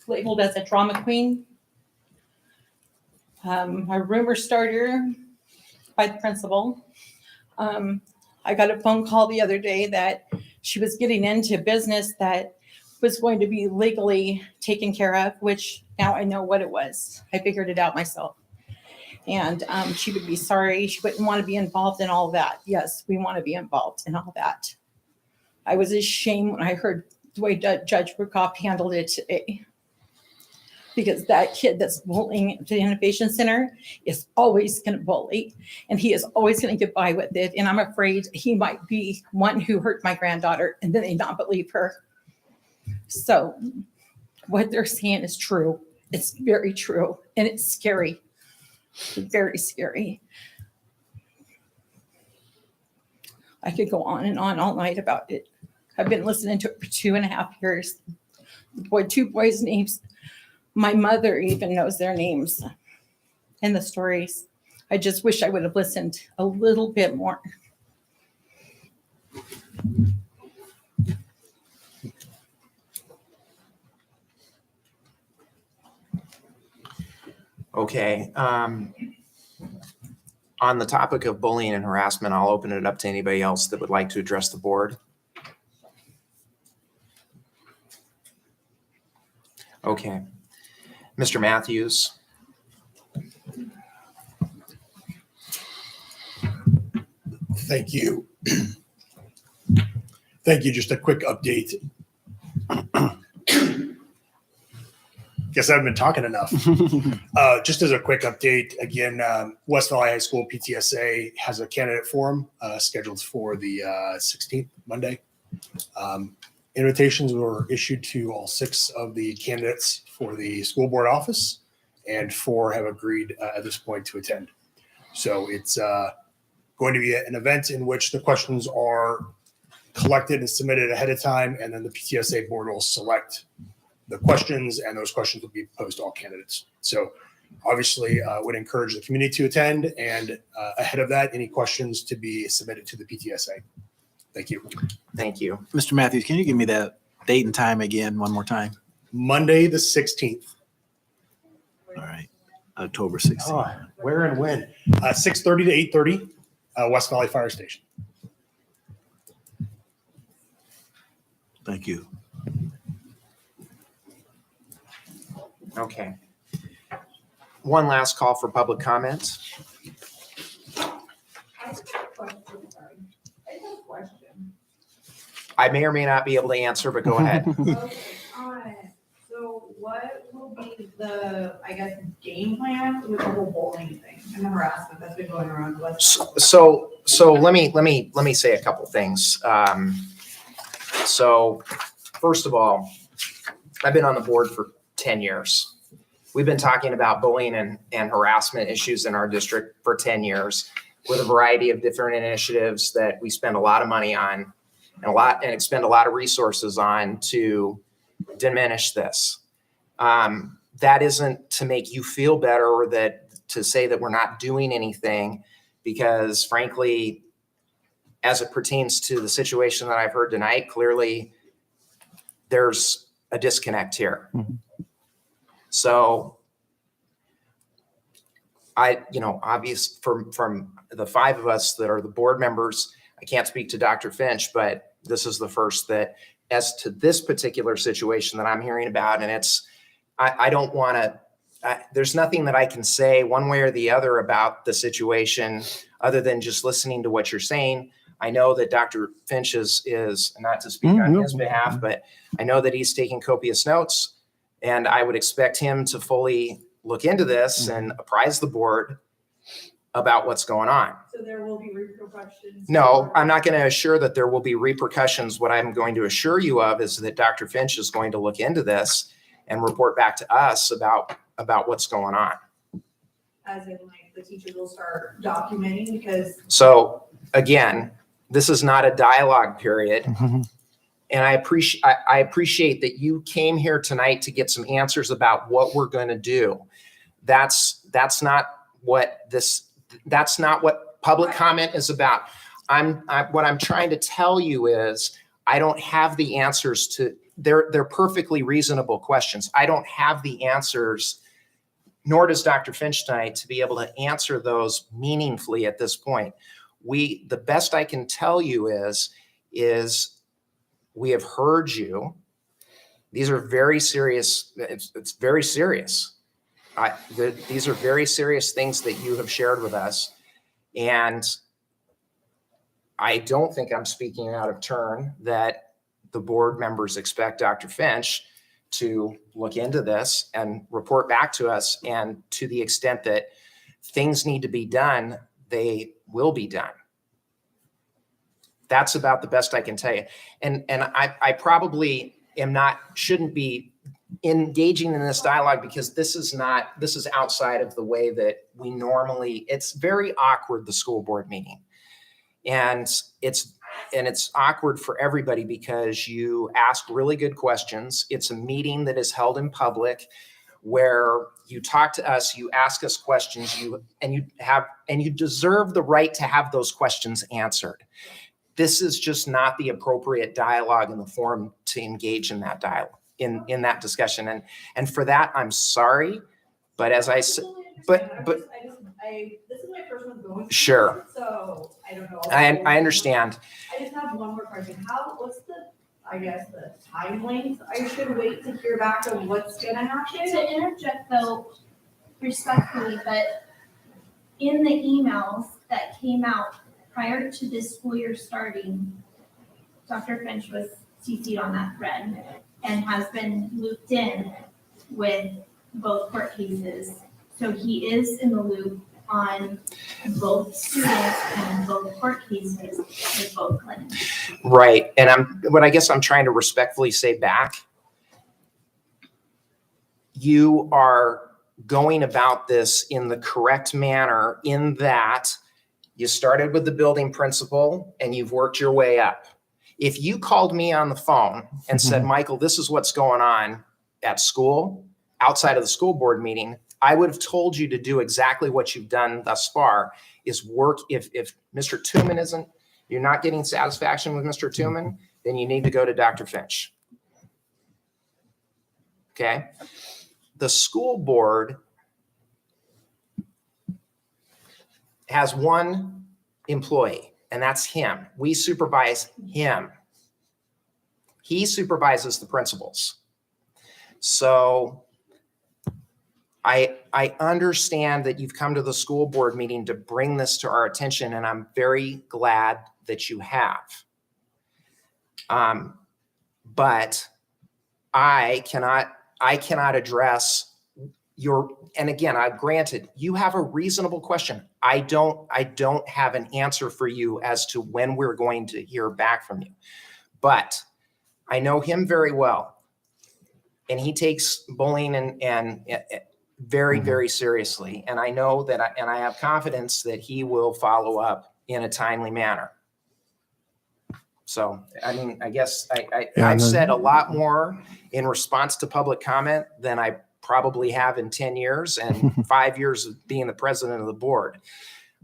[SPEAKER 11] labeled as a drama queen, a rumor starter by the principal. I got a phone call the other day that she was getting into business that was going to be legally taken care of, which now I know what it was. I figured it out myself. And she would be sorry. She wouldn't want to be involved in all that. Yes, we want to be involved in all that. I was ashamed when I heard the way Judge Rukoff handled it today. Because that kid that's bullying at the Innovation Center is always going to bully, and he is always going to get by with it. And I'm afraid he might be one who hurt my granddaughter, and then they not believe her. So what they're saying is true. It's very true, and it's scary. Very scary. I could go on and on all night about it. I've been listening to it for 2.5 years. Two boys' names. My mother even knows their names and the stories. I just wish I would have listened a little bit more.
[SPEAKER 6] Okay. On the topic of bullying and harassment, I'll open it up to anybody else that would like to address the board. Okay. Mr. Matthews.
[SPEAKER 12] Thank you. Thank you. Just a quick update. Guess I haven't been talking enough. Just as a quick update, again, West Valley High School PTSA has a candidate forum scheduled for the 16th, Monday. Invitations were issued to all 6 of the candidates for the school board office, and 4 have agreed at this point to attend. So it's going to be an event in which the questions are collected and submitted ahead of time, and then the PTSA board will select the questions, and those questions will be posed to all candidates. So obviously would encourage the community to attend, and ahead of that, any questions to be submitted to the PTSA. Thank you.
[SPEAKER 6] Thank you.
[SPEAKER 7] Mr. Matthews, can you give me that date and time again one more time?
[SPEAKER 12] Monday, the 16th.
[SPEAKER 7] All right. October 16th.
[SPEAKER 12] Oh, where and when? 6:30 to 8:30, West Valley Fire Station.
[SPEAKER 7] Thank you.
[SPEAKER 6] Okay. One last call for public comment. I may or may not be able to answer, but go ahead.
[SPEAKER 9] So what will be the, I guess, game plan with the whole bowling thing and the harassment that's been going around West?
[SPEAKER 6] So let me say a couple things. So first of all, I've been on the board for 10 years. We've been talking about bullying and harassment issues in our district for 10 years with a variety of different initiatives that we spend a lot of money on and expend a lot of resources on to diminish this. That isn't to make you feel better or to say that we're not doing anything, because frankly, as it pertains to the situation that I've heard tonight, clearly there's a disconnect here.
[SPEAKER 2] Mhm.
[SPEAKER 6] So obvious from the five of us that are the board members, I can't speak to Dr. Finch, but this is the first that as to this particular situation that I'm hearing about, and I don't want to, there's nothing that I can say one way or the other about the situation other than just listening to what you're saying. I know that Dr. Finch is not to speak on his behalf, but I know that he's taking copious notes, and I would expect him to fully look into this and apprise the board about what's going on.
[SPEAKER 9] So there will be repercussions?
[SPEAKER 6] No, I'm not going to assure that there will be repercussions. What I'm going to assure you of is that Dr. Finch is going to look into this and report back to us about what's going on.
[SPEAKER 9] As in, like, the teachers will start documenting, because
[SPEAKER 6] So again, this is not a dialogue period. And I appreciate that you came here tonight to get some answers about what we're going to do. That's not what public comment is about. What I'm trying to tell you is I don't have the answers to, they're perfectly reasonable questions. I don't have the answers, nor does Dr. Finch tonight, to be able to answer those meaningfully at this point. The best I can tell you is we have heard you. These are very serious. It's very serious. These are very serious things that you have shared with us. And I don't think I'm speaking out of turn that the board members expect Dr. Finch to look into this and report back to us. And to the extent that things need to be done, they will be done. That's about the best I can tell you. And I probably shouldn't be engaging in this dialogue, because this is outside of the way that we normally, it's very awkward, the school board meeting. And it's awkward for everybody because you ask really good questions. It's a meeting that is held in public where you talk to us, you ask us questions, and you deserve the right to have those questions answered. This is just not the appropriate dialogue in the forum to engage in that dialogue, in that discussion. And for that, I'm sorry, but as I said, but
[SPEAKER 9] this is my first one going.
[SPEAKER 6] Sure.
[SPEAKER 9] So I don't know.
[SPEAKER 6] I understand.
[SPEAKER 9] I just have one more question. What's the time length I should wait to hear back on what's gonna happen?
[SPEAKER 8] To interject though, respectfully, but in the emails that came out prior to this school year starting, Dr. Finch was CC'd on that thread and has been looped in with both court cases. So he is in the loop on both students and both court cases with both clinics.
[SPEAKER 6] Right. And what I guess I'm trying to respectfully say back, you are going about this in the correct manner, in that you started with the building principal and you've worked your way up. If you called me on the phone and said, Michael, this is what's going on at school, outside of the school board meeting, I would have told you to do exactly what you've done thus far, is work. If Mr. Tooman you're not getting satisfaction with Mr. Tooman, then you need to go to Dr. Finch. Okay. The school board has one employee, and that's him. We supervise him. He supervises the principals. So I understand that you've come to the school board meeting to bring this to our attention, and I'm very glad that you have. But I cannot address and again, granted, you have a reasonable question. I don't have an answer for you as to when we're going to hear back from you, but I know him very well, and he takes bullying and very, very seriously. And I know that, I have confidence that he will follow up in a timely manner. So, I mean, I guess I've said a lot more in response to public comment than I probably have in 10 years and 5 years of being the president of the board.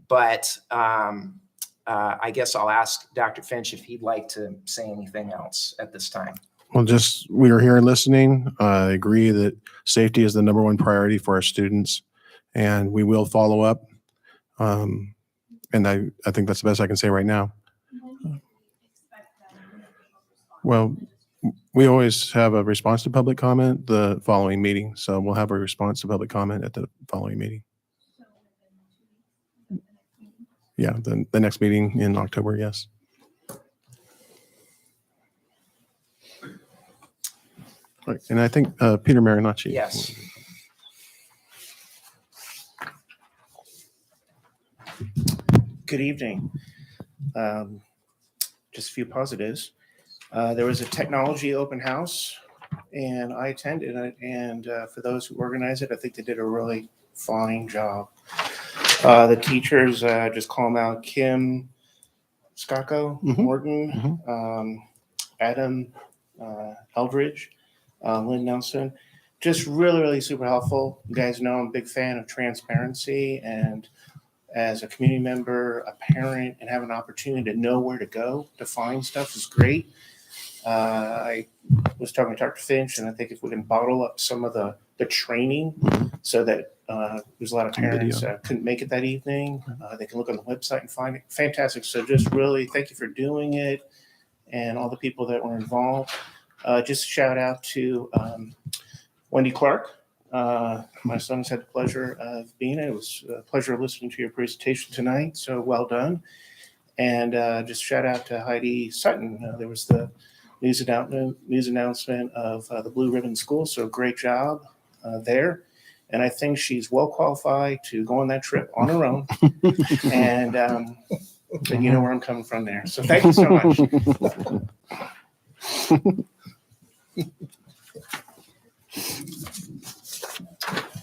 [SPEAKER 6] But I guess I'll ask Dr. Finch if he'd like to say anything else at this time.
[SPEAKER 2] Well, we are here listening. I agree that safety is the number one priority for our students, and we will follow up. And I think that's the best I can say right now. Well, we always have a response to public comment the following meeting. So we'll have a response to public comment at the following meeting. Yeah, the next meeting in October, yes. Right. And I think Peter Marinacci.
[SPEAKER 6] Yes.
[SPEAKER 13] Good evening. Just a few positives. There was a technology open house, and I attended it. And for those who organized it, I think they did a really fine job. The teachers, just call them out: Kim Skako, Morton, Adam Eldridge, Lynn Nelson. Just really, really super helpful. You guys know I'm a big fan of transparency, and as a community member, a parent, and have an opportunity to know where to go to find stuff is great. I was talking to Dr. Finch, and I think if we can bottle up some of the training so that there's a lot of parents couldn't make it that evening, they can look on the website and find it. Fantastic. So just really thank you for doing it and all the people that were involved. Just shout out to Wendy Clark. My son's had the pleasure of being it. It was a pleasure listening to your presentation tonight. So well done. And just shout out to Heidi Sutton. There was the news announcement of the Blue Ribbon School. So great job there. And I think she's well qualified to go on that trip on her own. And you know where I'm coming from there. So thank you so much.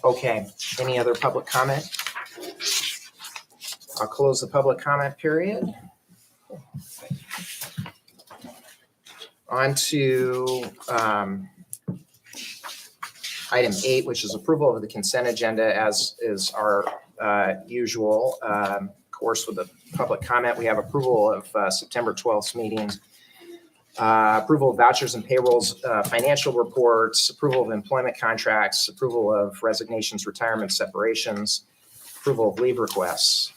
[SPEAKER 6] Okay, any other public comment? I'll close the public comment period. On to item 8, which is approval of the consent agenda, as is our usual. Of course, with the public comment, we have approval of September 12th meetings, approval of vouchers and payrolls, financial reports, approval of employment contracts, approval of resignations, retirements, separations, approval of leave requests.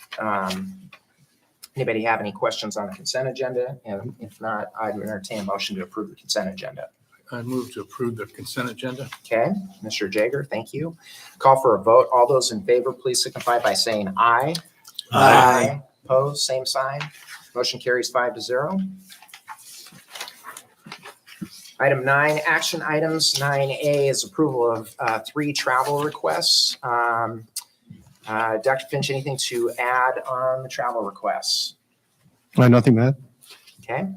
[SPEAKER 6] Anybody have any questions on the consent agenda? And if not, I'd entertain a motion to approve the consent agenda.
[SPEAKER 3] I move to approve the consent agenda.
[SPEAKER 6] Okay, Mr. Jager, thank you. Call for a vote. All those in favor, please signify by saying aye. Aye. Opposed, same sign. Motion carries 5-0. Item 9, action items. 9A is approval of 3 travel requests. Dr. Finch, anything to add on the travel requests?
[SPEAKER 2] Nothing to add.
[SPEAKER 6] Okay.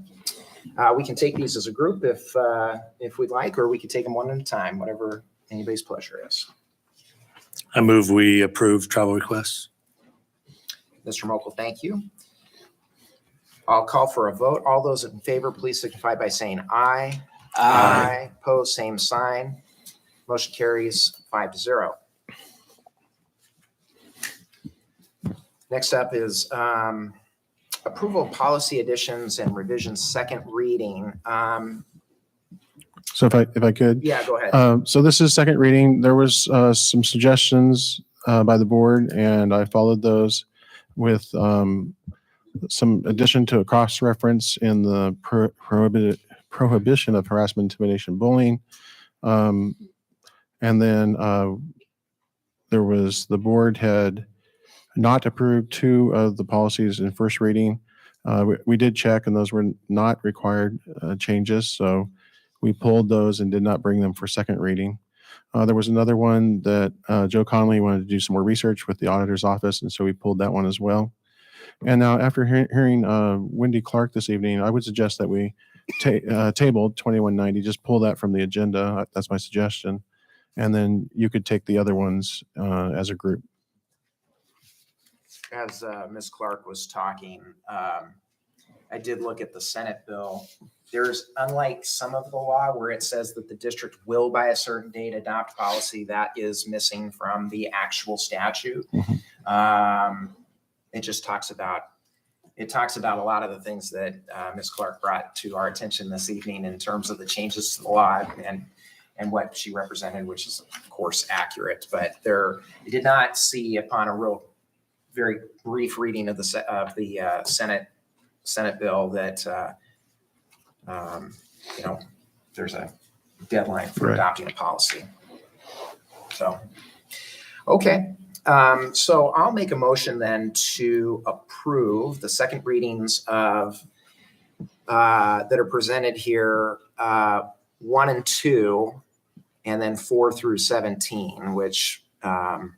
[SPEAKER 6] We can take these as a group if we'd like, or we could take them one at a time, whatever anybody's pleasure is.
[SPEAKER 5] I move we approve travel requests.
[SPEAKER 6] Mr. Mokel, thank you. I'll call for a vote. All those in favor, please signify by saying aye. Aye. Opposed, same sign. Motion carries 5-0. Next up is approval of policy additions and revisions, second reading.
[SPEAKER 2] So if I could.
[SPEAKER 6] Yeah, go ahead.
[SPEAKER 2] So this is second reading. There was some suggestions by the board, and I followed those with some addition to a cross-reference in the prohibition of harassment, intimidation, bullying. And then there was, the board had not approved 2 of the policies in first reading. We did check, and those were not required changes, so we pulled those and did not bring them for second reading. There was another one that Joe Connolly wanted to do some more research with the auditor's office, and so we pulled that one as well. And now, after hearing Wendy Clark this evening, I would suggest that we table 2190, just pull that from the agenda. That's my suggestion. And then you could take the other ones as a group.
[SPEAKER 6] As Ms. Clark was talking, I did look at the Senate bill. There's, unlike some of the law where it says that the district will by a certain date adopt policy, that is missing from the actual statute. It just talks about a lot of the things that Ms. Clark brought to our attention this evening in terms of the changes to the law and what she represented, which is of course accurate, but it did not see, upon a very brief reading of the Senate bill, that there's a deadline for adopting a policy. So, okay. So I'll make a motion then to approve the second readings of that are presented here, 1 and 2, and then 4 through 17, which are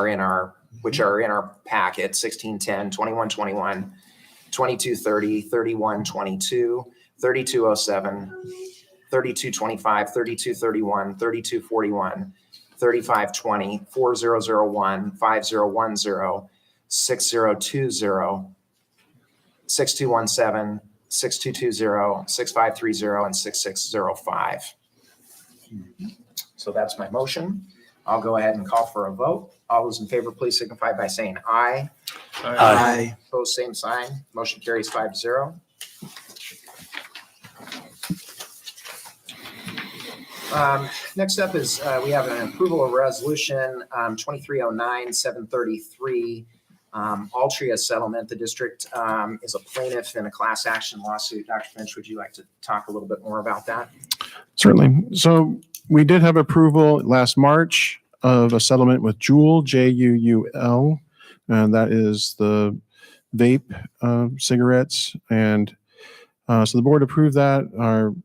[SPEAKER 6] in our packet: 1610, 2121, 2230, 3122, 3207, 3225, 3231, 3241. 3520, 4001, 5010, 6020, 6217, 6220, 6530, and 6605. So that's my motion. I'll go ahead and call for a vote. All those in favor, please signify by saying aye.
[SPEAKER 7] Aye.
[SPEAKER 6] Opposed, same sign. Motion carries 5-0. Next up is we have an approval of resolution 2309-733, Altria settlement. The district is a plaintiff in a class action lawsuit. Dr. Finch, would you like to talk a little bit more about that?
[SPEAKER 2] Certainly. So we did have approval last March of a settlement with Juul, Juul, and that is the vape cigarettes. And so the board approved that.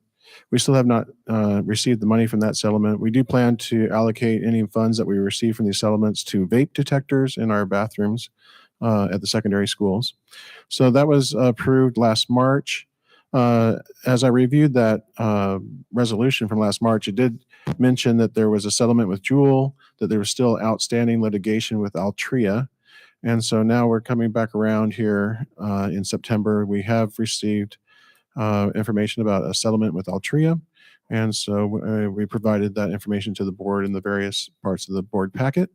[SPEAKER 2] We still have not received the money from that settlement. We do plan to allocate any funds that we receive from these settlements to vape detectors in our bathrooms at the secondary schools. So that was approved last March. As I reviewed that resolution from last March, it did mention that there was a settlement with Juul, that there was still outstanding litigation with Altria. And so now we're coming back around here in September. We have received information about a settlement with Altria. And so we provided that information to the board in the various parts of the board packet.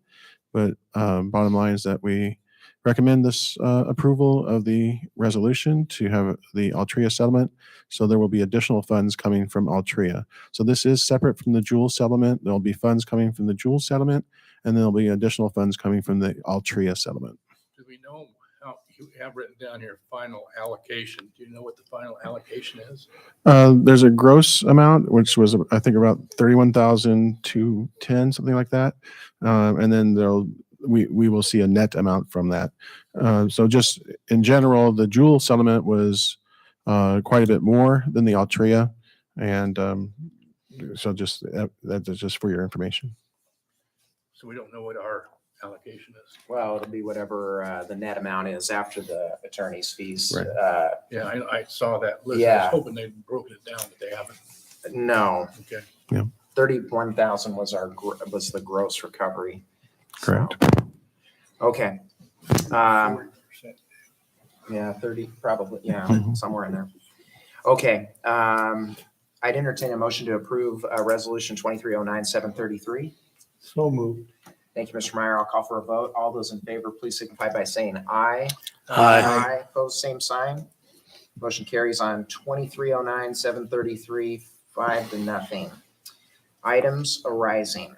[SPEAKER 2] But bottom line is that we recommend this approval of the resolution to have the Altria settlement. So there will be additional funds coming from Altria. So this is separate from the Juul settlement. There'll be funds coming from the Juul settlement, and there'll be additional funds coming from the Altria settlement.
[SPEAKER 3] Do we know how you have written down here final allocation? Do you know what the final allocation is?
[SPEAKER 2] There's a gross amount, which was, I think, about 31,210, something like that. And then we will see a net amount from that. So just in general, the Juul settlement was quite a bit more than the Altria. And so just that's just for your information.
[SPEAKER 3] So we don't know what our allocation is.
[SPEAKER 6] Well, it'll be whatever the net amount is after the attorney's fees.
[SPEAKER 2] Right.
[SPEAKER 3] Yeah, I saw that list. I
[SPEAKER 6] Yeah.
[SPEAKER 3] was hoping they'd broken it down, but they haven't.
[SPEAKER 6] No,
[SPEAKER 3] Okay.
[SPEAKER 6] 31,000 was was the gross recovery.
[SPEAKER 2] Correct.
[SPEAKER 6] So, okay.
[SPEAKER 3] 40%.
[SPEAKER 6] Yeah, 30, probably. Yeah,
[SPEAKER 2] Mhm.
[SPEAKER 6] somewhere in there. Okay. I'd entertain a motion to approve resolution 2309-733.
[SPEAKER 4] So moved.
[SPEAKER 6] Thank you, Mr. Meyer. I'll call for a vote. All those in favor, please signify by saying aye.
[SPEAKER 5] Aye.
[SPEAKER 6] Opposed, same sign. Motion carries on 2309-733, 5-0. Items arising.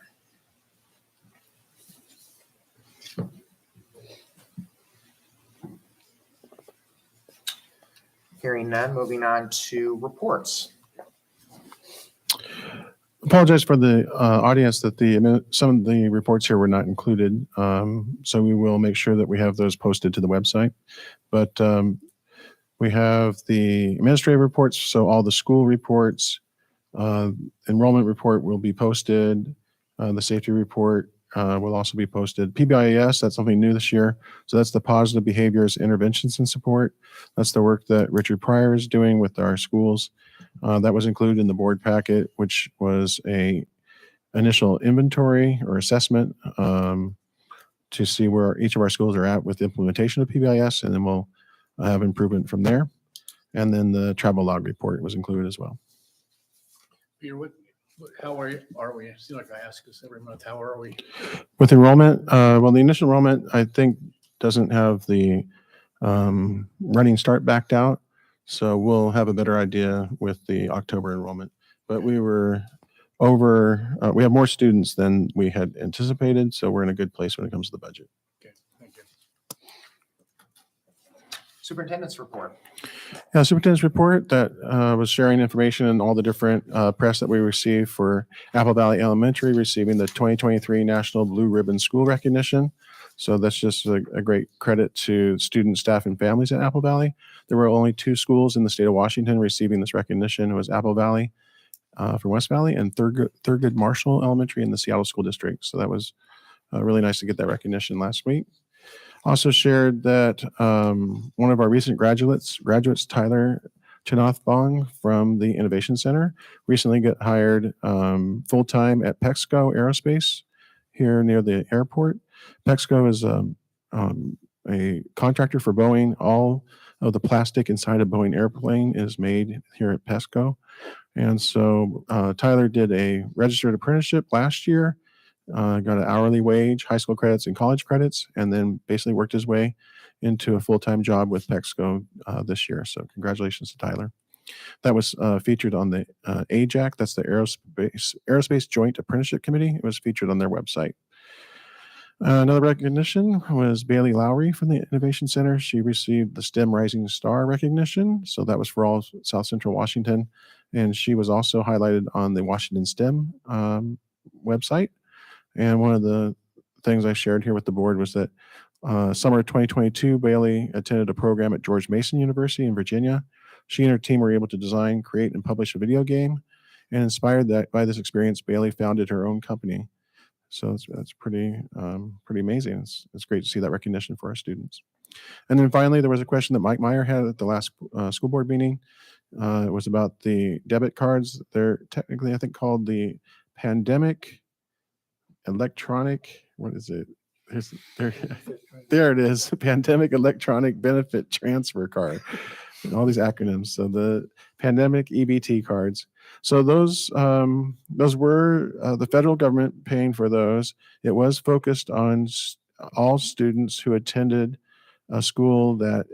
[SPEAKER 6] Hearing none, moving on to reports.
[SPEAKER 2] Apologize for the audience that some of the reports here were not included. So we will make sure that we have those posted to the website. But We have the administrative reports, so all the school reports, enrollment report will be posted. The safety report will also be posted. PBIS, that's something new this year. So that's the positive behaviors, interventions, and support. That's the work that Richard Pryor is doing with our schools. That was included in the board packet, which was a initial inventory or assessment to see where each of our schools are at with the implementation of PBIS, and then we'll have improvement from there. And then the travel log report was included as well.
[SPEAKER 3] Peter, how are we? It seems like I ask this every month. How are we?
[SPEAKER 2] With enrollment, well, the initial enrollment, I think, doesn't have the running start backed out. So we'll have a better idea with the October enrollment. But we were we have more students than we had anticipated. So we're in a good place when it comes to the budget.
[SPEAKER 3] Okay, thank you.
[SPEAKER 6] Superintendent's report.
[SPEAKER 2] Yeah, superintendent's report that was sharing information and all the different press that we received for Apple Valley Elementary receiving the 2023 National Blue Ribbon School Recognition. So that's just a great credit to students, staff, and families at Apple Valley. There were only 2 schools in the state of Washington receiving this recognition. It was Apple Valley from West Valley and Thurgood Marshall Elementary in the Seattle School District. So that was really nice to get that recognition last week. Also shared that one of our recent graduates, Tyler Chinothbong from the Innovation Center, recently got hired full-time at Pexco Aerospace here near the airport. Pexco is a contractor for Boeing. All of the plastic inside a Boeing airplane is made here at Pexco. And so Tyler did a registered apprenticeship last year, got an hourly wage, high school credits, and college credits, and then basically worked his way into a full-time job with Pexco this year. So congratulations to Tyler. That was featured on the AJAC, that's the Aerospace Joint Apprenticeship Committee. It was featured on their website. Another recognition was Bailey Lowry from the Innovation Center. She received the STEM Rising Star recognition. So that was for all South Central Washington. And she was also highlighted on the Washington STEM website. And one of the things I shared here with the board was that summer 2022, Bailey attended a program at George Mason University in Virginia. She and her team were able to design, create, and publish a video game. And inspired by this experience, Bailey founded her own company. So that's pretty amazing. It's great to see that recognition for our students. And then finally, there was a question that Mike Meyer had at the last school board meeting. It was about the debit cards. They're technically, I think, called the Pandemic Electronic, what is it? There it is, Pandemic Electronic Benefit Transfer Card. And all these acronyms. So the Pandemic EBT cards. So those were the federal government paying for those. It was focused on all students who attended a school that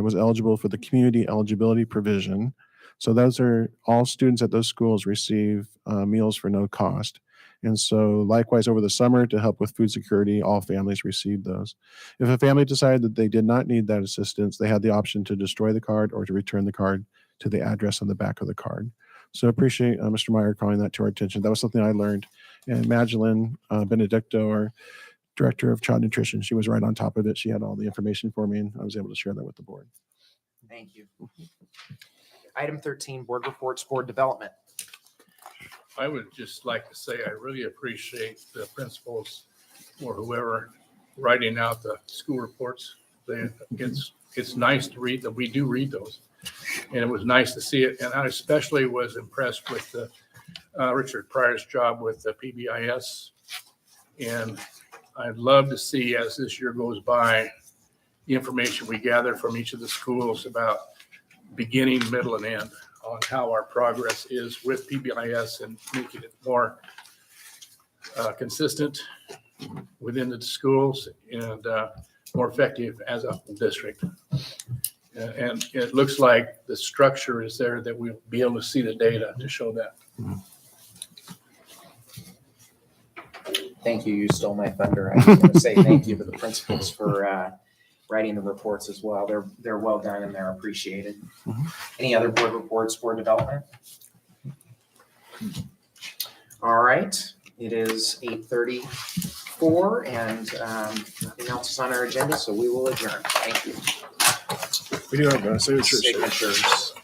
[SPEAKER 2] was eligible for the community eligibility provision. So those are all students at those schools receive meals for no cost. And so likewise over the summer to help with food security, all families received those. If a family decided that they did not need that assistance, they had the option to destroy the card or to return the card to the address on the back of the card. So I appreciate Mr. Meyer calling that to our attention. That was something I learned. And Magdalene Benedicto, our Director of Child Nutrition, she was right on top of it. She had all the information for me and I was able to share that with the board.
[SPEAKER 6] Thank you. Item 13, board reports, board development.
[SPEAKER 3] I would just like to say I really appreciate the principals or whoever writing out the school reports. It's nice to read that. We do read those. And it was nice to see it. And I especially was impressed with the Richard Pryor's job with the PBIS. And I'd love to see, as this year goes by, the information we gather from each of the schools about beginning, middle, and end on how our progress is with PBIS and making it more consistent within the schools and more effective as a district. And it looks like the structure is there that we'll be able to see the data to show that.
[SPEAKER 6] Thank you. You stole my thunder. I was going to say thank you to the principals for writing the reports as well. They're well done and they're appreciated. Any other board reports, board development? All right. It is 8:34 and nothing else is on our agenda, so we will adjourn. Thank you.
[SPEAKER 2] We do have signatures.
[SPEAKER 6] Signatures.